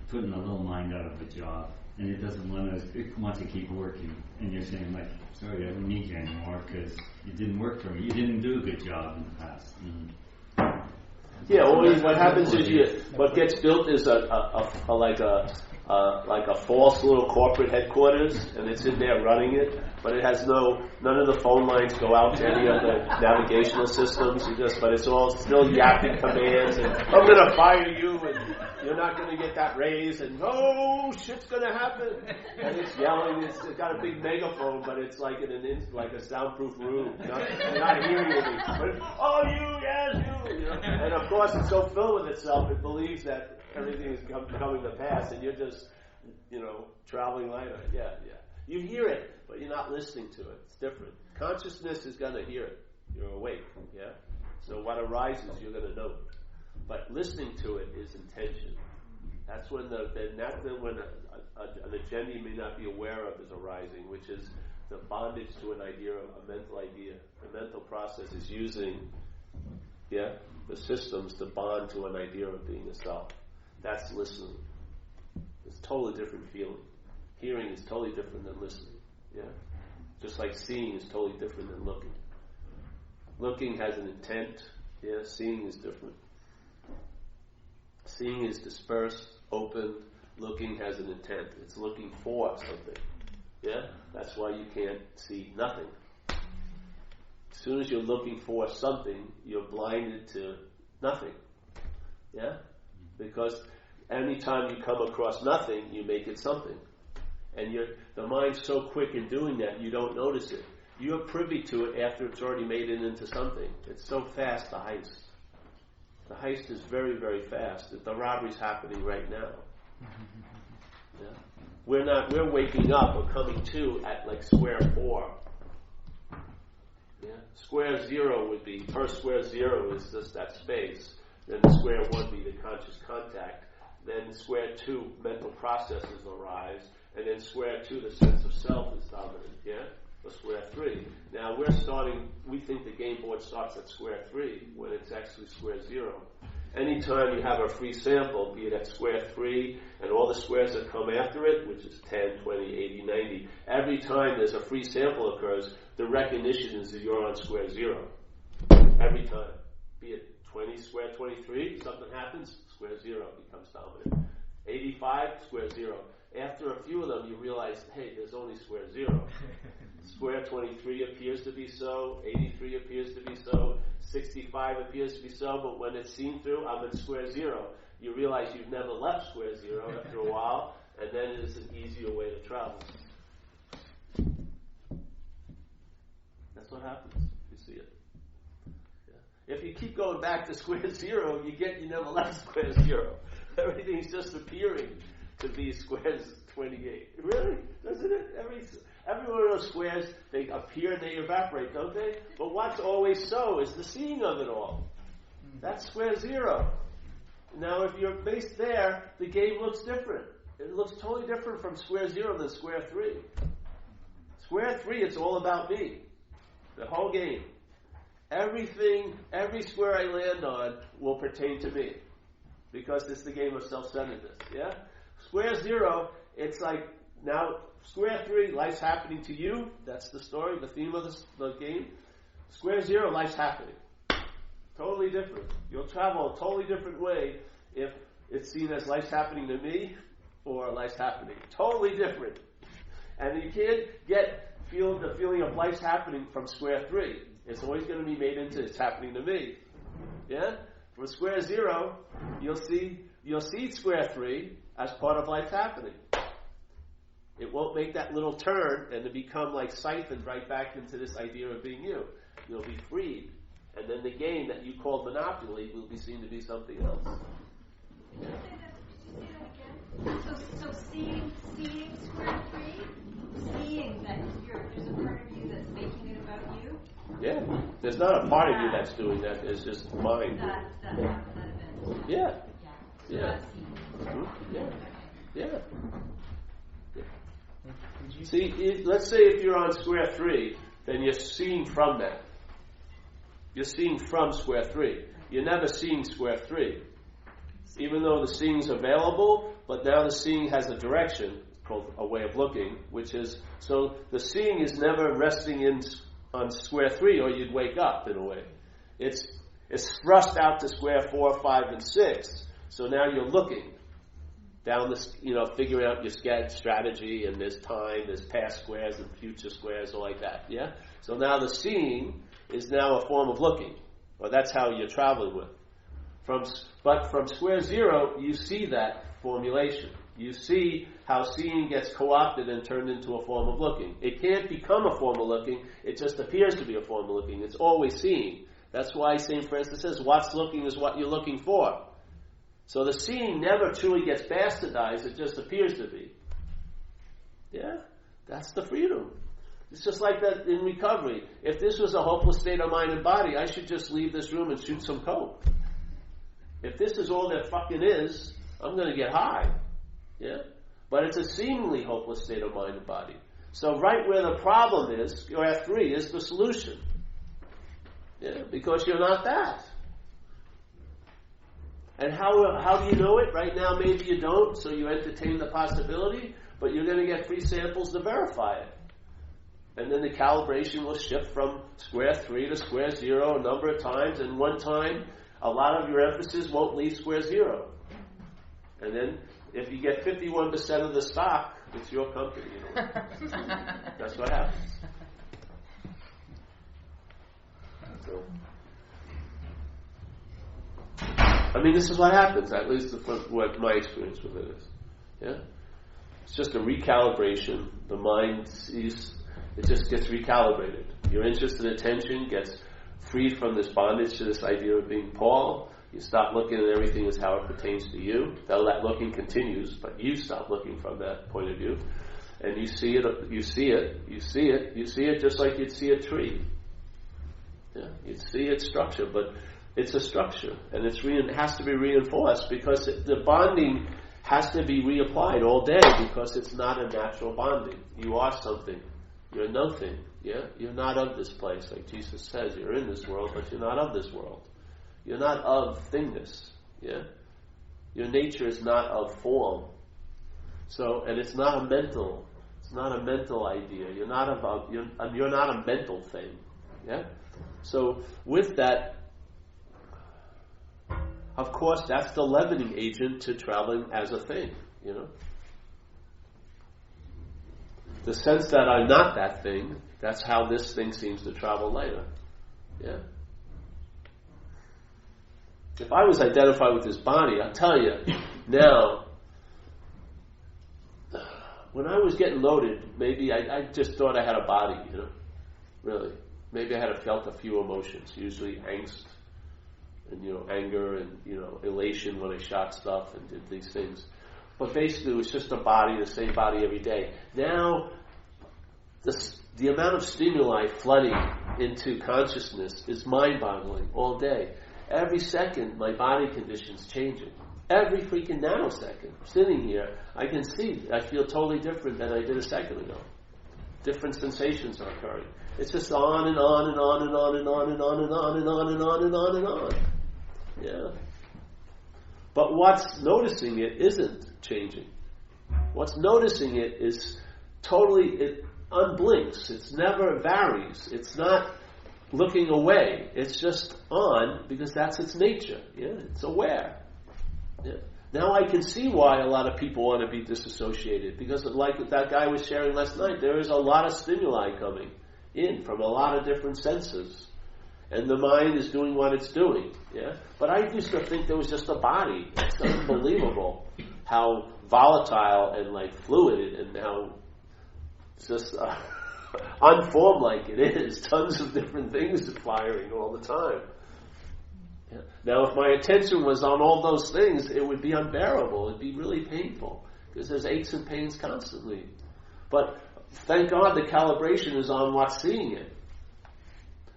putting a little mind out of a job, and it doesn't want to. It wants to keep working, and you're saying like, "Sorry, I don't need you anymore because it didn't work for me. You didn't do a good job in the past." Yeah, always what happens is what gets built is like a false little corporate headquarters, and it's in there running it, but it has none of the phone lines go out to any of the navigational systems. But it's all still yapping commands, and I'm going to fire you, and you're not going to get that raise, and no shit's going to happen. And it's yelling. It's got a big megaphone, but it's like like a soundproof room. You're not hearing anything. But, oh, yes, you. You know? And of course, it's so filled with itself, it believes that everything is coming to pass, and you're just, traveling lighter. Yeah. You hear it, but you're not listening to it. It's different. Consciousness is going to hear it. You're awake. Yeah. So what arises, you're going to know. But listening to it is intention. That's when an agenda you may not be aware of is arising, which is the bondage to an idea, a mental idea. The mental process is using, the systems to bond to an idea of being a self. That's listening. It's a totally different feeling. Hearing is totally different than listening. Yeah, just like seeing is totally different than looking. Looking has an intent. Yeah, seeing is different. Seeing is dispersed, open. Looking has an intent. It's looking for something. Yeah, that's why you can't see nothing. As soon as you're looking for something, you're blinded to nothing. Yeah, because anytime you come across nothing, you make it something. And the mind's so quick in doing that, you don't notice it. You're privy to it after it's already made it into something. It's so fast, the heist. The heist is very, very fast. The robbery's happening right now. Yeah. We're waking up or coming to at like square 4. Yeah. Square 0 would be, first square 0 is just that space. Then the square 1 would be the conscious contact. Then square 2, mental processes arise. And then square 2, the sense of self is dominant, yeah? Or square 3. Now we think the game board starts at square 3, when it's actually square 0. Anytime you have a free sample, be it at square 3, and all the squares that come after it, which is 10, 20, 80, 90, every time there's a free sample occurs, the recognition is that you're on square 0. Every time. Be it 20, square 23, something happens, square 0 becomes dominant. 85, square 0. After a few of them, you realize, hey, there's only square 0. Square 23 appears to be so, 83 appears to be so, 65 appears to be so, but when it's seen through, I'm at square 0. You realize you've never left square 0 after a while, and then it's an easier way to travel. That's what happens. You see it. Yeah. If you keep going back to square 0, you never left square 0. Everything's just appearing to be squares 28. Really? Doesn't it? Every one of those squares, they appear and they evaporate, don't they? But what's always so is the seeing of it all. That's square 0. Now, if you're based there, the game looks different. It looks totally different from square 0 than square 3. Square 3, it's all about me. The whole game. Everything, every square I land on will pertain to me. Because it's the game of self-centeredness, yeah? Square 0, it's like, now, square 3, life's happening to you. That's the story, the theme of the game. Square zero, life's happening. Totally different. You'll travel a totally different way if it's seen as life's happening to me or life's happening. Totally different. And you can't get the feeling of life's happening from square three. It's always going to be made into it's happening to me. Yeah? For square zero, you'll see square three as part of life's happening. It won't make that little turn and to become like siphoned right back into this idea of being you. You'll be freed. And then the game that you called monopoly will be seen to be something else. Did you say that again? So seeing square three, seeing that there's a part of you that's making it about you. Yeah, there's not a part of you that's doing that. It's just mind. That event. Yeah. So Yeah. that's seeing. Mm-hmm. Yeah. Okay. Yeah. See, let's say if you're on square three, then you're seeing from that. You're seeing from square three. You're never seeing square three. Even though the seeing's available, but now the seeing has a direction, called a way of looking, which is, so the seeing is never resting on square three, or you'd wake up in a way. It's thrust out to square 4, 5, and 6. So now you're looking down this, figuring out your strategy, and there's time, there's past squares and future squares, or like that. Yeah. So now the seeing is now a form of looking, or that's how you're traveling with. But from square zero, you see that formulation. You see how seeing gets co-opted and turned into a form of looking. It can't become a form of looking, it just appears to be a form of looking. It's always seeing. That's why St. Francis says, what's looking is what you're looking for. So the seeing never truly gets bastardized, it just appears to be. Yeah? That's the freedom. It's just like that in recovery. If this was a hopeless state of mind and body, I should just leave this room and shoot some coke. If this is all there fucking is, I'm going to get high. Yeah? But it's a seemingly hopeless state of mind and body. So right where the problem is, square three is the solution. Yeah? Because you're not that. And how do you know it? Right now maybe you don't, so you entertain the possibility, but you're going to get free samples to verify it. And then the calibration will shift from square three to square zero a number of times, and one time a lot of your emphasis won't leave square zero. And then if you get 51% of the stock, it's your company. That's what happens. So, this is what happens, at least what my experience with it is. Yeah? It's just a recalibration. The mind sees, it just gets recalibrated. Your interest and attention gets freed from this bondage to this idea of being Paul. You stop looking at everything as how it pertains to you. Though that looking continues, but you stop looking from that point of view. And you see it just like you'd see a tree. Yeah? You'd see its structure, but it's a structure, and it has to be reinforced because the bonding has to be reapplied all day because it's not a natural bonding. You are something. You're nothing. Yeah? You're not of this place. Like Jesus says, you're in this world, but you're not of this world. You're not of thingness. Yeah? Your nature is not of form. So, and it's not a mental idea. You're not a mental thing. Yeah? So with that, of course, that's the leavening agent to traveling as a thing, The sense that I'm not that thing, that's how this thing seems to travel later. Yeah? If I was identified with this body, I'll tell you, now, when I was getting loaded, maybe I just thought I had a body, really. Maybe I had felt a few emotions, usually angst, and anger and elation when I shot stuff and did these things. But basically it was just a body, the same body every day. Now the amount of stimuli flooding into consciousness is mind-boggling all day. Every second my body condition's changing. Every freaking nanosecond. Sitting here, I can see I feel totally different than I did a second ago. Different sensations are occurring. It's just on and on and on and on and on and on and on and on and on and on and on. Yeah. But what's noticing it isn't changing. What's noticing it is totally, it unblinks. It never varies. It's not looking away. It's just on because that's its nature. Yeah, it's aware. Yeah. Now I can see why a lot of people want to be disassociated, because like that guy was sharing last night, there is a lot of stimuli coming in from a lot of different senses, and the mind is doing what it's doing. Yeah, but I used to think there was just a body. It's unbelievable how volatile and like fluid and how just unformed like it is. Tons of different things firing all the time. Yeah. Now, if my attention was on all those things, it would be unbearable. It'd be really painful because there's aches and pains constantly. But thank God the calibration is on what's seeing it.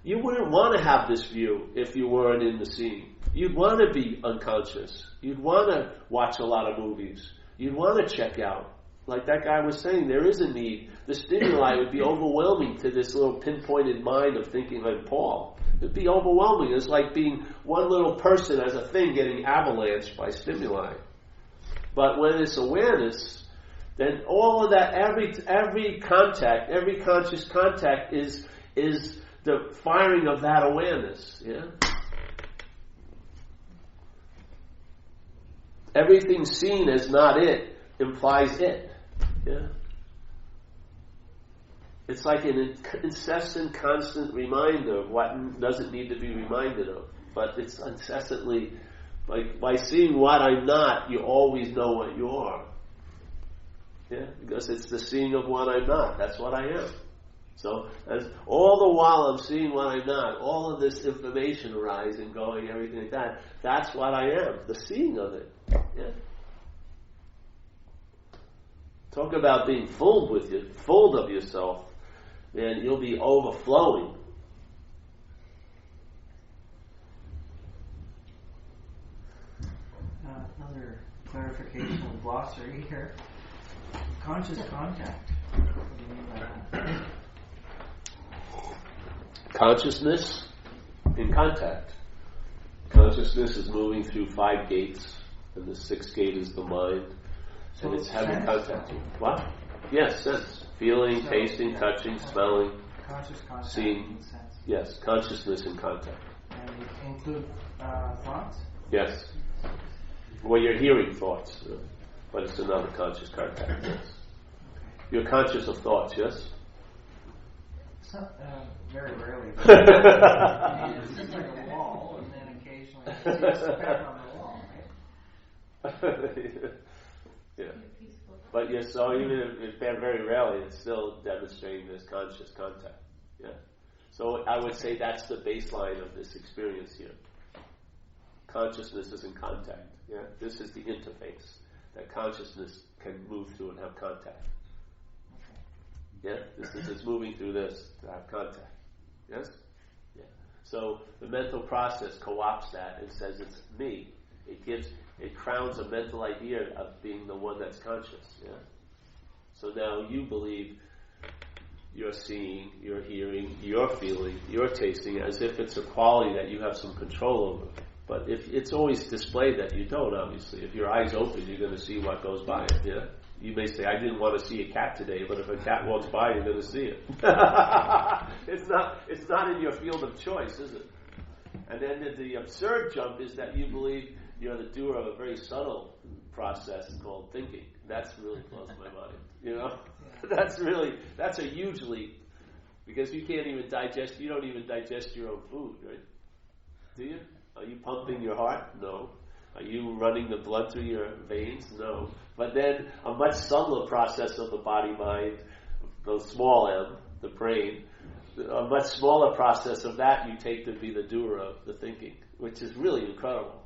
You wouldn't want to have this view if you weren't in the seeing. You'd want to be unconscious. You'd want to watch a lot of movies. You'd want to check out. Like that guy was saying, there is a need. The stimuli would be overwhelming to this little pinpointed mind of thinking like Paul. It'd be overwhelming. It's like being one little person as a thing getting avalanched by stimuli. But when it's awareness, then all of that, every contact, every conscious contact is the firing of that awareness. Yeah. Everything seen as not it implies it. Yeah. It's like an incessant, constant reminder of what doesn't need to be reminded of. But it's incessantly, like by seeing what I'm not, you always know what you are. Yeah, because it's the seeing of what I'm not. That's what I am. So, as all the while I'm seeing what I'm not, all of this information arising, going, everything like that, that's what I am, the seeing of it. Yeah. Talk about being full of yourself, then you'll be overflowing. Another clarification of glossary here. Conscious contact. What do you mean by that? Consciousness in contact. Consciousness is moving through 5 gates, and the 6th gate is the mind, So and it's having sense? contact. What? Yes, sense. Feeling, So, tasting, yeah. touching, smelling. Conscious contact Seeing. in sense. Yes, consciousness in contact. And include thoughts? Yes. Well, you're hearing thoughts, but it's another conscious contact. Yes. You're conscious of thoughts, yes? So, very rarely. It's just like a wall, and then occasionally it's a speck on the wall, right? Yeah. But yes, so even if very rarely, it's still demonstrating this conscious contact. Yeah. So I would say that's the baseline of this experience here. Consciousness is in contact. Yeah. This is the interface that consciousness can move through and have contact. Yeah. It's moving through this to have contact. Yes. Yeah. So the mental process co-opts that and says it's me. It crowns a mental idea of being the one that's conscious. Yeah. So now you believe you're seeing, you're hearing, you're feeling, you're tasting, as if it's a quality that you have some control over. But if it's always displayed that you don't, obviously. If your eyes open, you're going to see what goes by it. Yeah. You may say, I didn't want to see a cat today, but if a cat walks by, you're going to see it. It's not in your field of choice, is it? And then the absurd jump is that you believe you're the doer of a very subtle process called thinking. That's really blows my mind. You know, that's a huge leap, because you don't even digest your own food, right? Do you? Are you pumping your heart? No. Are you running the blood through your veins? No. But then a much subtler process of the body-mind, the small m, the brain, a much smaller process of that you take to be the doer of the thinking, which is really incredible.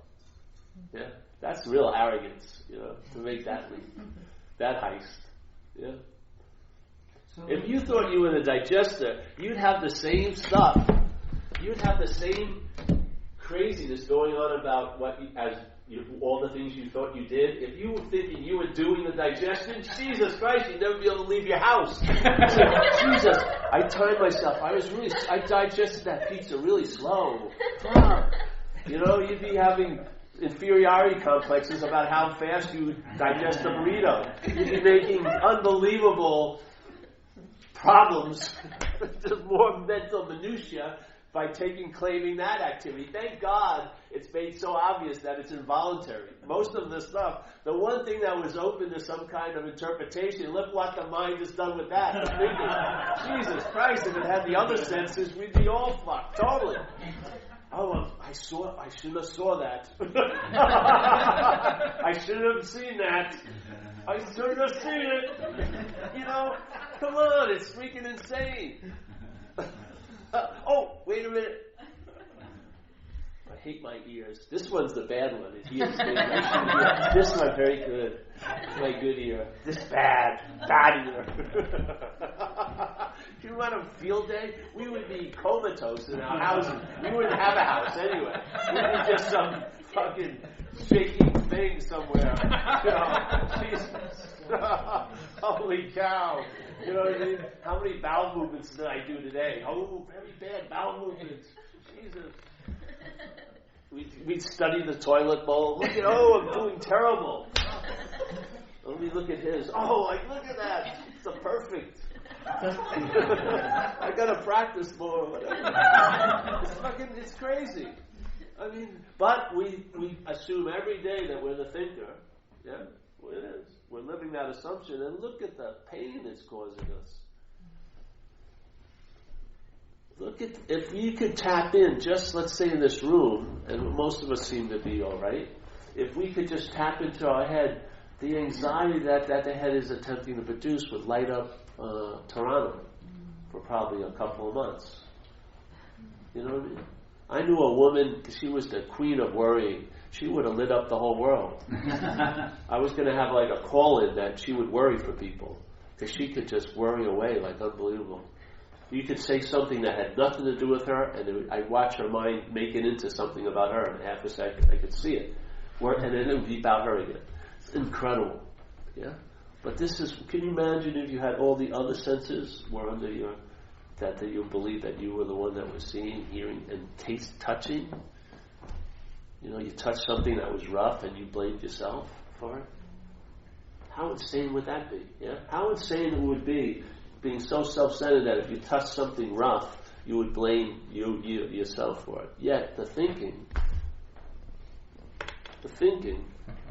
Yeah, that's real arrogance, to make that leap, that heist. Yeah. So If you thought you were the digester, you'd have the same stuff. You'd have the same craziness going on about all the things you thought you did. If you were thinking you were doing the digestion, Jesus Christ, you'd never be able to leave your house. Jesus, I timed myself. I digested that pizza really slow. Fuck. You'd be having inferiority complexes about how fast you digest a burrito. You'd be making unbelievable problems, just more mental minutia by claiming that activity. Thank God it's made so obvious that it's involuntary. Most of the stuff, the one thing that was open to some kind of interpretation, look what the mind has done with that. Thinking, Jesus Christ, if it had the other senses, we'd be all fucked, totally. Oh, I shouldn't have saw that. I shouldn't have seen that. I shouldn't have seen it. You know, come on, it's freaking insane. Oh, wait a minute. I hate my ears. This one's the bad one. His ears. This one, very good. My good ear. This bad ear. If you run a field day, we would be comatose in our houses. We wouldn't have a house anyway. We'd be just some fucking shaking thing somewhere. You know, Jesus. Holy cow. You know what I mean? How many bowel movements did I do today? Oh, very bad bowel movements. Jesus. We'd study the toilet bowl. Look at, I'm doing terrible. Let me look at his. Oh, look at that. It's a perfect. I gotta practice more. Whatever. It's crazy. I mean, but we assume every day that we're the thinker. Yeah, well, it is. We're living that assumption, and look at the pain it's causing us. Look at, if you could tap in, just let's say in this room, and most of us seem to be all right, if we could just tap into our head, the anxiety that the head is attempting to produce would light up Toronto for probably a couple of months. You know what I mean? I knew a woman, she was the queen of worrying. She would have lit up the whole world. I was going to have like a call-in that she would worry for people, because she could just worry away like unbelievable. You could say something that had nothing to do with her, and I'd watch her mind make it into something about her in half a second. I could see it. And then it would be about her again. It's incredible. Yeah? But this is, can you imagine if you had all the other senses were under your, that you believe that you were the one that was seeing, hearing, and touching? You know, you touched something that was rough and you blamed yourself for it? How insane would that be? Yeah? How insane it would be being so self-centered that if you touched something rough, you would blame you yourself for it. Yet the thinking,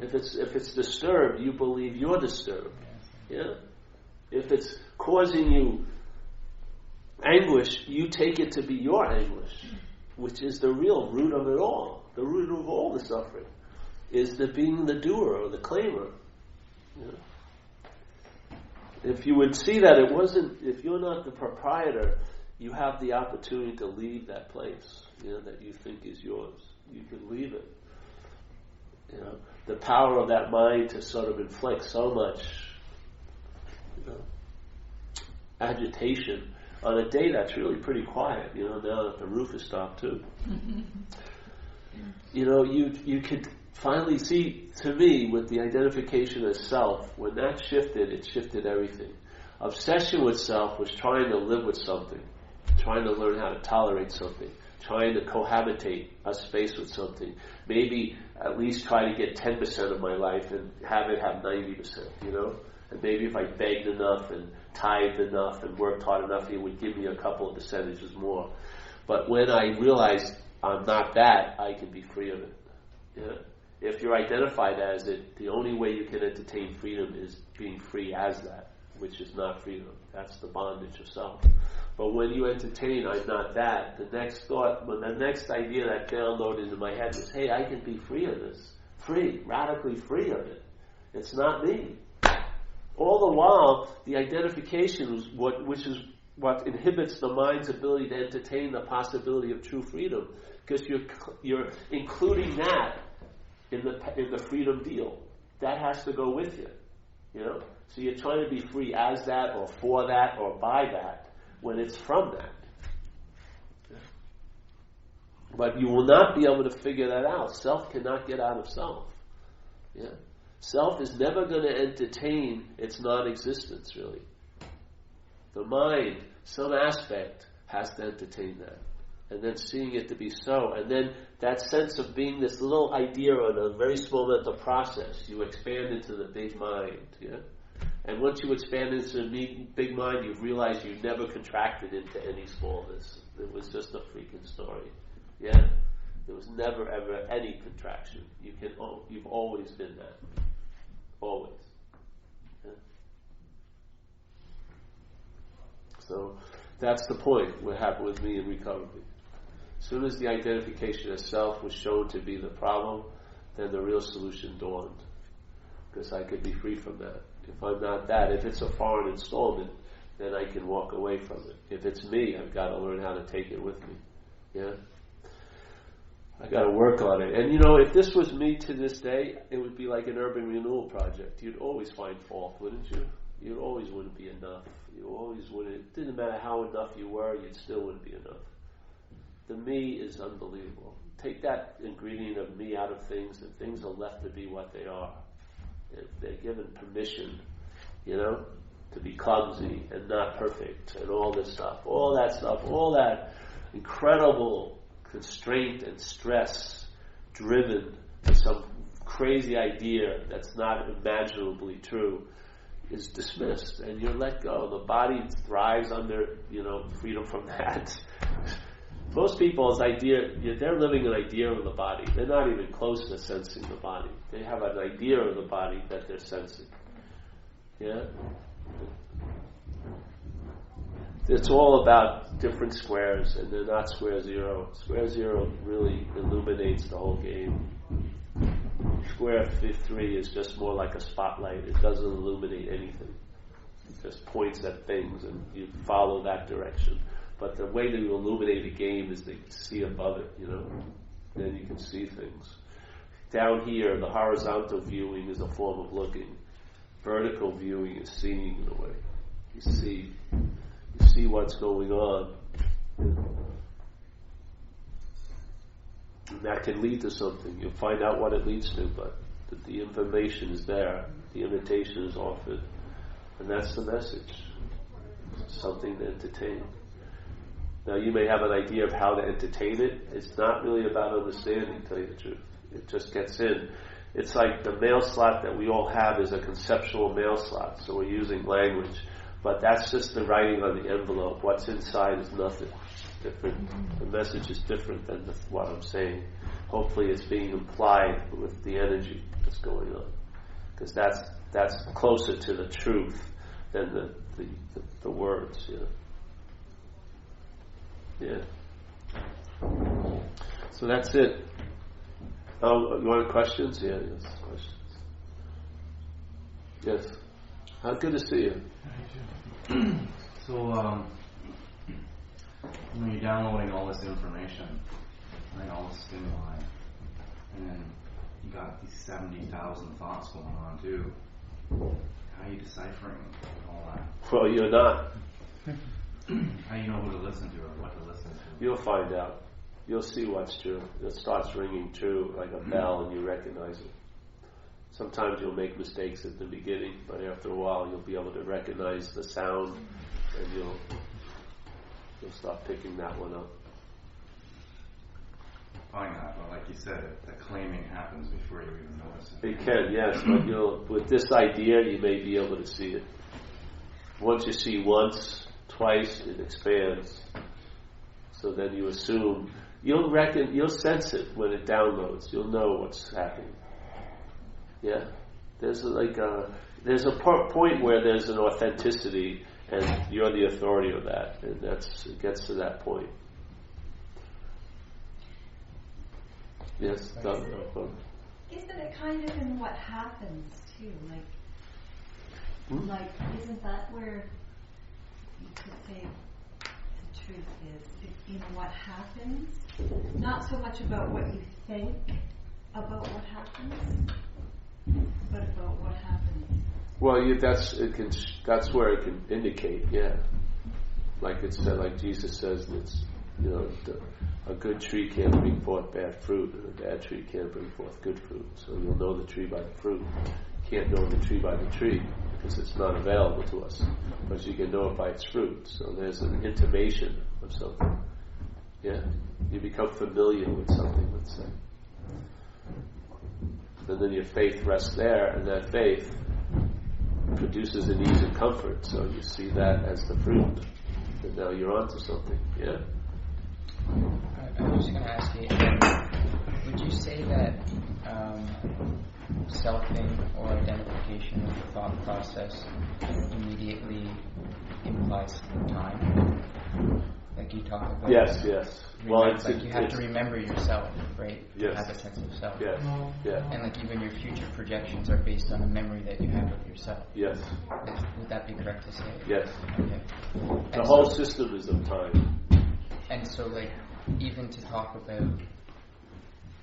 if it's disturbed, you believe you're disturbed. Yeah? If it's causing you anguish, you take it to be your anguish, which is the real root of it all. The root of all the suffering is the being the doer or the claimer. Yeah? If you would see that it wasn't, if you're not the proprietor, you have the opportunity to leave that place, that you think is yours. You can leave it. The power of that mind to sort of inflict so much, agitation on a day that's really pretty quiet, now that the roof is stopped too. You could finally see, to me, with the identification as self, when that shifted, it shifted everything. Obsession with self was trying to live with something, trying to learn how to tolerate something, trying to cohabitate a space with something. Maybe at least try to get 10% of my life and have it have 90%, And maybe if I begged enough and tithed enough and worked hard enough, it would give me a couple of percentages more. But when I realized I'm not that, I can be free of it. Yeah? If you're identified as it, the only way you can entertain freedom is being free as that, which is not freedom. That's the bondage of self. But when you entertain, I'm not that, the next thought, when the next idea that downloaded into my head was, hey, I can be free of this. Free, radically free of it. It's not me. All the while, the identification is which is what inhibits the mind's ability to entertain the possibility of true freedom, because you're including that in the freedom deal. That has to go with you. So you're trying to be free as that, or for that, or by that, when it's from that. But you will not be able to figure that out. Self cannot get out of self. Yeah. Self is never going to entertain its non-existence, really. The mind, some aspect, has to entertain that. And then seeing it to be so. And then that sense of being this little idea on a very small mental process, you expand into the big mind. Yeah? And once you expand into the big mind, you realize you never contracted into any smallness. It was just a freaking story. Yeah? There was never ever any contraction. You've always been that. Always. Yeah? So that's the point what happened with me in recovery. As soon as the identification of self was shown to be the problem, then the real solution dawned. Because I could be free from that. If I'm not that, if it's a foreign installment, then I can walk away from it. If it's me, I've got to learn how to take it with me. Yeah? I got to work on it. And if this was me to this day, it would be like an urban renewal project. You'd always find fault, wouldn't you? You always wouldn't be enough. You always wouldn't. It didn't matter how enough you were, you still wouldn't be enough. The me is unbelievable. Take that ingredient of me out of things, and things are left to be what they are. If they're given permission, to be clumsy and not perfect, and all this stuff, all that incredible constraint and stress driven to some crazy idea that's not imaginably true, is dismissed, and you're let go. The body thrives under, freedom from that. Most people's idea, they're living an idea of the body. They're not even close to sensing the body. They have an idea of the body that they're sensing. Yeah? It's all about different squares, and they're not square zero. Square zero really illuminates the whole game. Square 3 is just more like a spotlight. It doesn't illuminate anything. It just points at things, and you follow that direction. But the way to illuminate a game is to see above it, Then you can see things. Down here, the horizontal viewing is a form of looking. Vertical viewing is seeing in a way. You see what's going on. And that can lead to something. You'll find out what it leads to, but the information is there. The invitation is offered. And that's the message. Something to entertain. Now, you may have an idea of how to entertain it. It's not really about understanding, to tell you the truth. It just gets in. It's like the mail slot that we all have is a conceptual mail slot, so we're using language. But that's just the writing on the envelope. What's inside is nothing different. The message is different than what I'm saying. Hopefully it's being implied with the energy that's going on. Because that's closer to the truth than the words, Yeah. So that's it. Oh, you want questions? Yeah, yes, questions. Yes. How good to see you. So, you're downloading all this information, all this stimuli, and then you got these 70,000 thoughts going on too. How are you deciphering all that? Well, you're not. How do you know who to listen to or what to listen to? You'll find out. You'll see what's true. It starts ringing true like a bell, and you recognize it. Sometimes you'll make mistakes at the beginning, but after a while you'll be able to recognize the sound, and you'll start picking that one up. Find that, but like you said, the claiming happens before you even notice it. It can, yes, but with this idea, you may be able to see it. Once you see once, twice, it expands. So then you assume, you'll sense it when it downloads. You'll know what's happening. Yeah? There's a point where there's an authenticity, and you're the authority of that, and it gets to that point. Yes, Doug? Isn't it kind of in what happens too? Like, isn't that where you could say the truth is in what happens? Not so much about what you think about what happens, but about what happens. Well, that's where it can indicate, yeah. Like it said, like Jesus says, it's a good tree can't bring forth bad fruit, and a bad tree can't bring forth good fruit. So you'll know the tree by the fruit. You can't know the tree by the tree because it's not available to us, but you can know it by its fruit. So there's an intimation of something. Yeah, you become familiar with something, let's say, and then your faith rests there, and that faith produces an ease and comfort. So you see that as the fruit. And now you're onto something. Yeah. I was going to ask you, would you say that selfing or identification of the thought process immediately implies time? Like you talk about. Yes. Well, like you have to remember yourself, right? Yes. To have a sense of self. Yes. Yeah. And like even your future projections are based on a memory that you have of yourself. Yes. Would that be correct to say? Yes. Okay. The whole system is of time. And so, like, even to talk about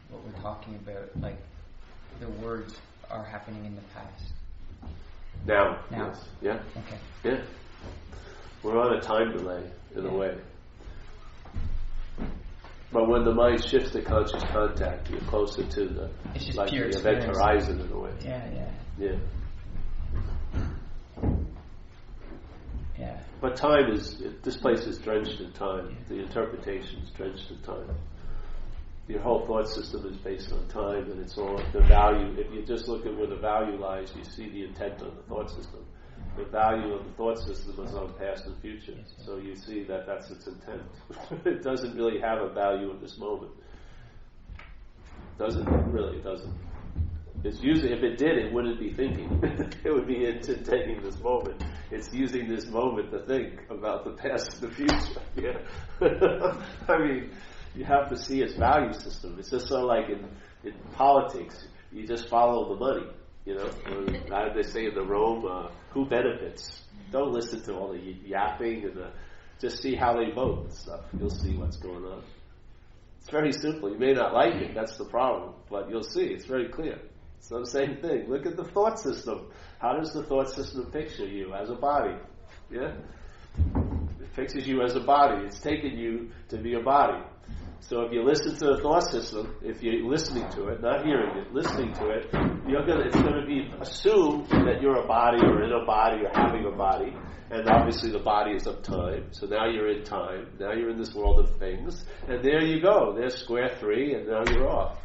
what we're talking about, like, the words are happening in the past. Now. Now. Yes. Yeah. Okay. Yeah. We're on a time delay, in a way. But when the mind shifts to conscious contact, you're closer to the, It's just like pure the event experience. horizon, in a way. Yeah. But time is, this place is drenched in time. The interpretation is drenched in time. Your whole thought system is based on time, and it's all the value. If you just look at where the value lies, you see the intent of the thought system. The value of the thought system is on past and future. So you see that that's its intent. It doesn't really have a value in this moment. Doesn't really, it doesn't. It's usually, if it did, it wouldn't be thinking. It would be into taking this moment. It's using this moment to think about the past and the future. Yeah. I mean, you have to see its value system. It's just sort of like in politics, you just follow the money. You know, how did they say in the Rome, who benefits? Don't listen to all the yapping and just see how they vote and stuff. You'll see what's going on. It's very simple. You may not like it, that's the problem, but you'll see, it's very clear. It's the same thing. Look at the thought system. How does the thought system picture you as a body? Yeah? It pictures you as a body. It's taken you to be a body. So if you listen to the thought system, if you're listening to it, not hearing it, listening to it, it's going to be assumed that you're a body or in a body or having a body. And obviously the body is of time. So now you're in time. Now you're in this world of things. And there you go. There's square three and now you're off.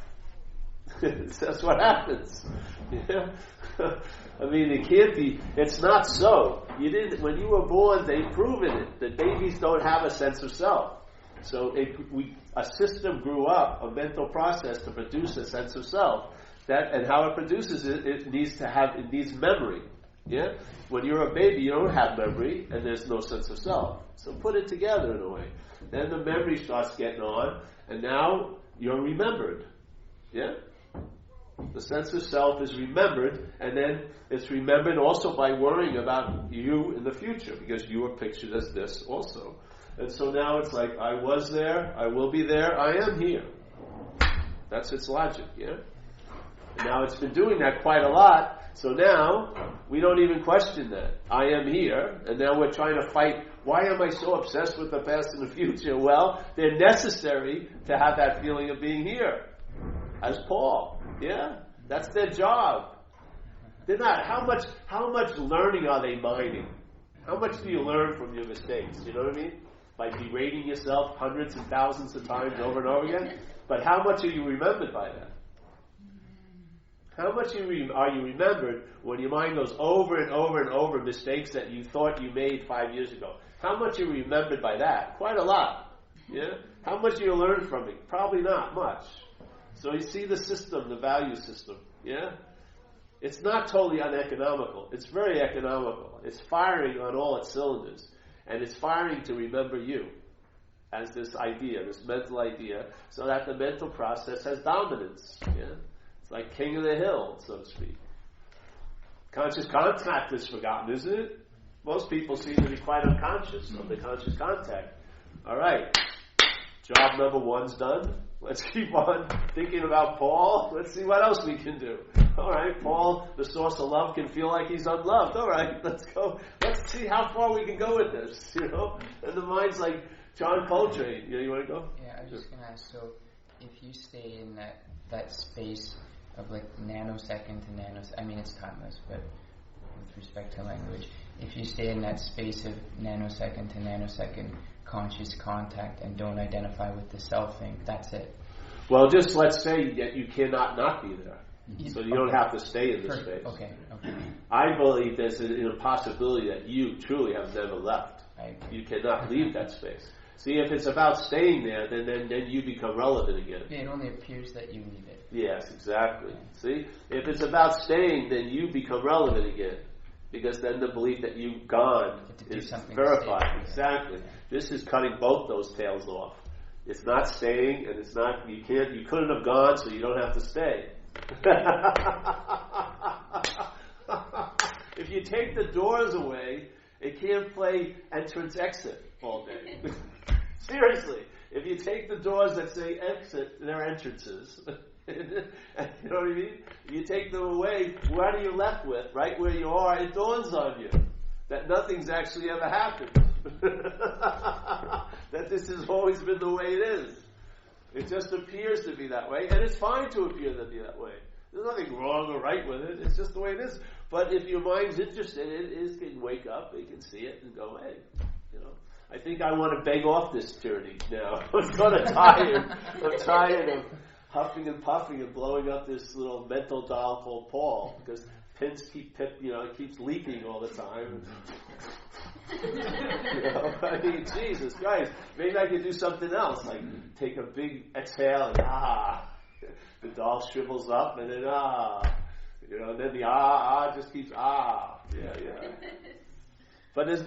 That's what happens. Yeah? I mean, it can't be, it's not so. When you were born, they've proven it, that babies don't have a sense of self. So a system grew up, a mental process to produce a sense of self. And how it produces it, it needs memory. Yeah? When you're a baby, you don't have memory, and there's no sense of self. So put it together in a way. Then the memory starts getting on, and now you're remembered. Yeah? The sense of self is remembered, and then it's remembered also by worrying about you in the future, because you are pictured as this also. And so now it's like, I was there, I will be there, I am here. That's its logic, yeah? And now it's been doing that quite a lot, so now we don't even question that. I am here, and now we're trying to fight, why am I so obsessed with the past and the future? Well, they're necessary to have that feeling of being here. As Paul, yeah? That's their job. They're not, how much learning are they mining? How much do you learn from your mistakes? You know what I mean? By berating yourself hundreds and thousands of times over and over again. But how much are you remembered by that? How much are you remembered when your mind goes over and over and over mistakes that you thought you made 5 years ago? How much are you remembered by that? Quite a lot. Yeah? How much do you learn from it? Probably not much. So you see the system, the value system. Yeah? It's not totally uneconomical. It's very economical. It's firing on all its cylinders. And it's firing to remember you as this idea, this mental idea, so that the mental process has dominance. Yeah? It's like king of the hill, so to speak. Conscious contact is forgotten, isn't it? Most people seem to be quite unconscious of the conscious contact. All right. Job number 1's done. Let's keep on thinking about Paul. Let's see what else we can do. All right, Paul, the source of love, can feel like he's unloved. All right, let's go. Let's see how far we can go with this, you know? And the mind's like John Coltrane. You want to go? Yeah, I was just going to ask, so if you stay in that space of like nanosecond to nanosecond, I mean it's timeless, but with respect to language, if you stay in that space of nanosecond to nanosecond conscious contact and don't identify with the self thing, that's it. Well, just let's say that you cannot not be there. So you don't have to stay in this space. Okay. I believe there's an impossibility that you truly have never left. I agree. You cannot leave that space. See, if it's about staying there, then you become relevant again. It only appears that you need it. Yes, exactly. See, if it's about staying, then you become relevant again, because then the belief that you've gone Get to do is something to verified. stay. Exactly. This is cutting both those tails off. It's not staying, and it's not. You can't. You couldn't have gone, so you don't have to stay. If you take the doors away, it can't play entrance exit all day. Seriously, if you take the doors that say exit, they're entrances. You know what I mean? You take them away, what are you left with? Right where you are, it dawns on you that nothing's actually ever happened. That this has always been the way it is. It just appears to be that way, and it's fine to appear to be that way. There's nothing wrong or right with it. It's just the way it is. But if your mind's interested in it, it can wake up, it can see it, and go, hey, you know. I think I want to beg off this tyranny now. I'm kind of tired. I'm tired of huffing and puffing and blowing up this little mental doll called Paul, because pins it keeps leaking all the time. I mean, Jesus Christ, maybe I could do something else, like take a big exhale and the doll shrivels up and then and then the just keeps yeah. But there's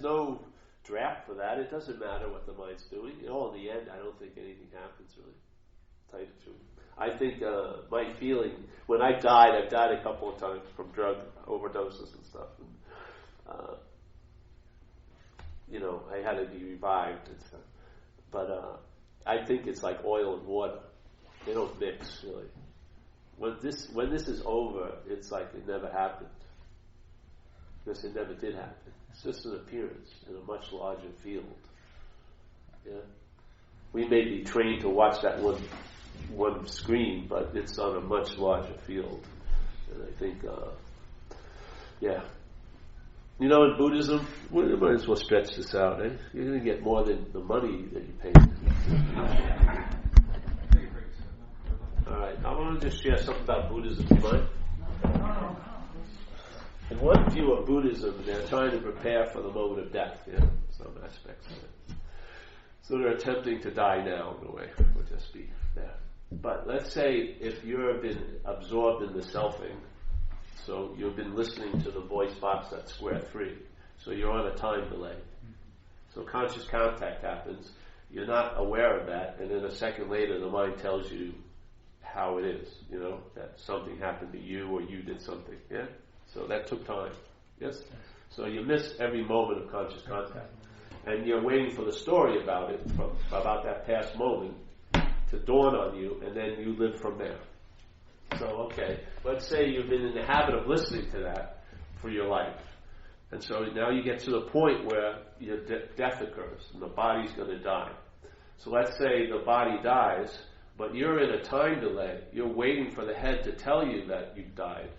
no draft for that. It doesn't matter what the mind's doing. In the end, I don't think anything happens really. Tell you the truth. I think my feeling when I've died a couple of times from drug overdoses and stuff. And, I had to be revived and stuff. But I think it's like oil and water. They don't mix really. When this is over, it's like it never happened. Because it never did happen. It's just an appearance in a much larger field. Yeah. We may be trained to watch that one screen, but it's on a much larger field. And I think, in Buddhism, we might as well stretch this out. Eh? You're going to get more than the money that you pay. All right, I want to just share something about Buddhism. Do you mind? In one view of Buddhism, they're trying to prepare for the moment of death. Some aspects of it. So they're attempting to die now, in a way. We'll just be there. But let's say if you've been absorbed in the selfing, so you've been listening to the voice box at square 3, so you're on a time delay. So conscious contact happens, you're not aware of that, and then a second later the mind tells you how it is, that something happened to you or you did something, yeah? So that took time, yes? So you miss every moment of conscious contact. And you're waiting for the story about that past moment to dawn on you, and then you live from there. So, okay, let's say you've been in the habit of listening to that for your life. And so now you get to the point where your death occurs, and the body's going to die. So let's say the body dies, but you're in a time delay. You're waiting for the head to tell you that you've died.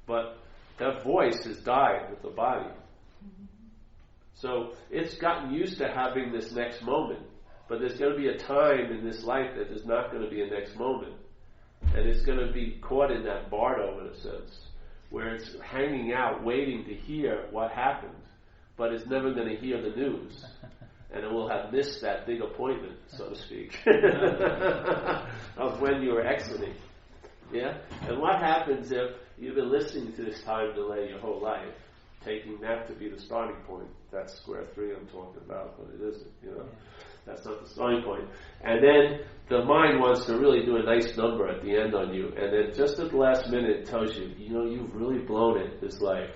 But that voice has died with the body. So it's gotten used to having this next moment. But there's going to be a time in this life that there's not going to be a next moment. And it's going to be caught in that bardo, in a sense, where it's hanging out, waiting to hear what happened. But it's never going to hear the news. And it will have missed that big appointment, so to speak, of when you were exiting. Yeah? And what happens if you've been listening to this time delay your whole life, taking that to be the starting point? That's square 3 I'm talking about, but it isn't, That's not the starting point. And then the mind wants to really do a nice number at the end on you, and then just at the last minute it tells you, you've really blown it this life.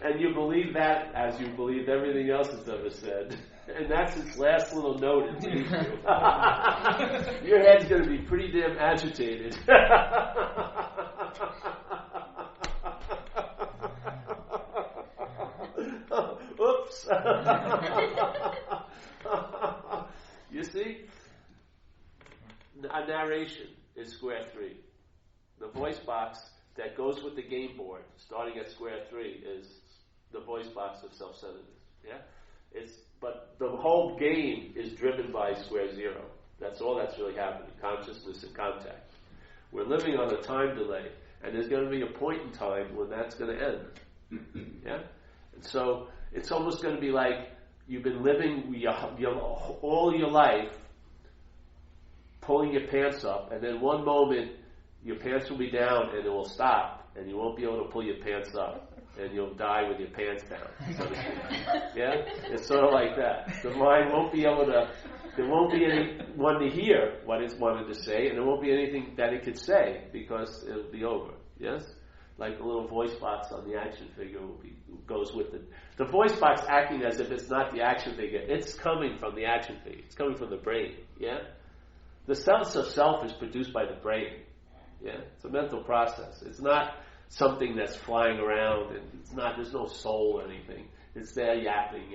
And you believe that as you believed everything else it's ever said. And that's its last little note it leaves you. Your head's going to be pretty damn agitated. Oops. You see? A narration is square 3. The voice box that goes with the game board, starting at square 3, is the voice box of self-centeredness. Yeah? But the whole game is driven by square 0. That's all that's really happening, consciousness and contact. We're living on a time delay, And there's going to be a point in time when that's going to end. Yeah? And so it's almost going to be like you've been living all your life pulling your pants up, and then one moment your pants will be down and it will stop, and you won't be able to pull your pants up, and you'll die with your pants down. So to speak. Yeah? It's sort of like that. The mind won't be able to, there won't be anyone to hear what it's wanted to say, and there won't be anything that it could say because it'll be over. Yes? Like the little voice box on the action figure goes with it. The voice box acting as if it's not the action figure. It's coming from the action figure. It's coming from the brain. Yeah? The sense of self is produced by the brain. Yeah? It's a mental process. It's not something that's flying around, and there's no soul or anything. It's there yapping.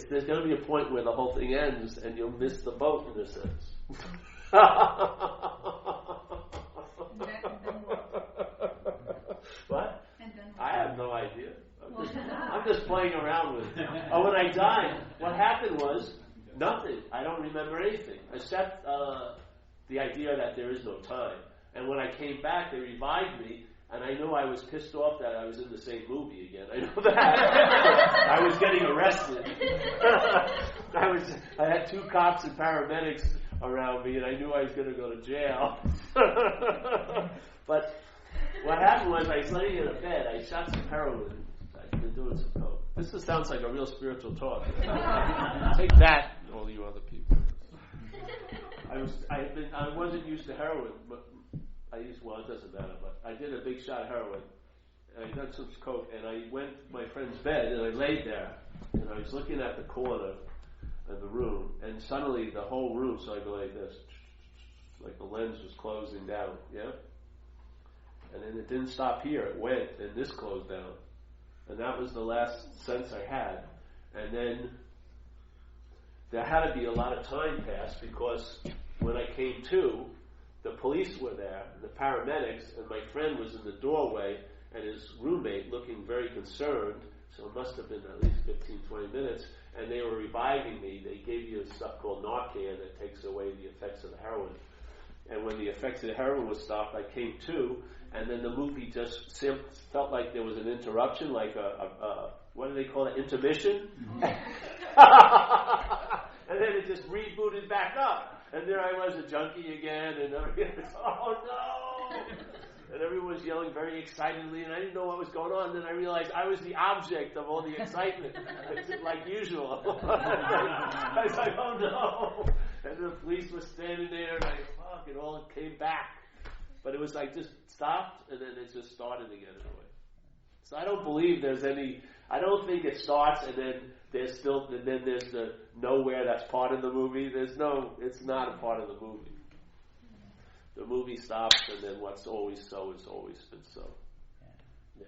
There's going to be a point where the whole thing ends and you'll miss the boat in a sense. What? I have no idea. I'm just playing around with it. Oh, when I died, what happened was nothing. I don't remember anything except the idea that there is no time. And when I came back, they revived me, and I knew I was pissed off that I was in the same movie again. I know that. I was getting arrested. I had 2 cops and paramedics around me, and I knew I was going to go to jail. But what happened was I was laying in a bed. I shot some heroin. I've been doing some coke. This sounds like a real spiritual talk. Take that, all you other people. I wasn't used to heroin, but it doesn't matter, but I did a big shot of heroin, and I did some coke, and I went to my friend's bed, and I laid there, and I was looking at the corner of the room, and suddenly the whole room started going like this, like the lens was closing down, yeah? And then it didn't stop here, it went, and this closed down. And that was the last sense I had. And then there had to be a lot of time passed, because when I came to, the police were there, the paramedics, and my friend was in the doorway, and his roommate looking very concerned, so it must have been at least 15, 20 minutes, and they were reviving me. They gave you stuff called Narcan that takes away the effects of the heroin. And when the effects of the heroin was stopped, I came to, and then the movie just felt like there was an interruption, like a what do they call it, intermission? And then it just rebooted back up. And there I was, a junkie again, and everything was, oh no! And everyone was yelling very excitedly, and I didn't know what was going on. And then I realized I was the object of all the excitement, like usual. I was like, oh no! And the police were standing there, and it all came back. But it was like just stopped, and then it just started again in a way. So I don't believe there's any. I don't think it starts and then there's the nowhere that's part of the movie. It's not a part of the movie. The movie stops, and then what's always so has always been so. Yeah,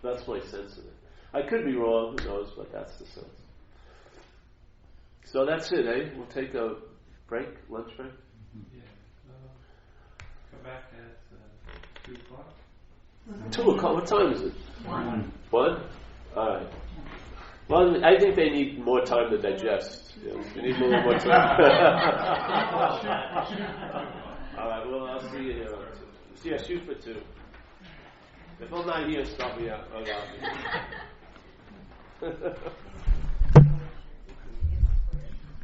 that's my sense of it. I could be wrong, who knows? But that's the sense. So that's it, eh? We'll take a break, lunch break. Yeah. Come back at 2 o'clock. 2 o'clock. What time is it? 1. 1? All right. Well, I think they need more time to digest. Yeah, we need a little more time. All right. Well, I'll see you here. Yeah, shoot for 2. If I'm not here, stop me out.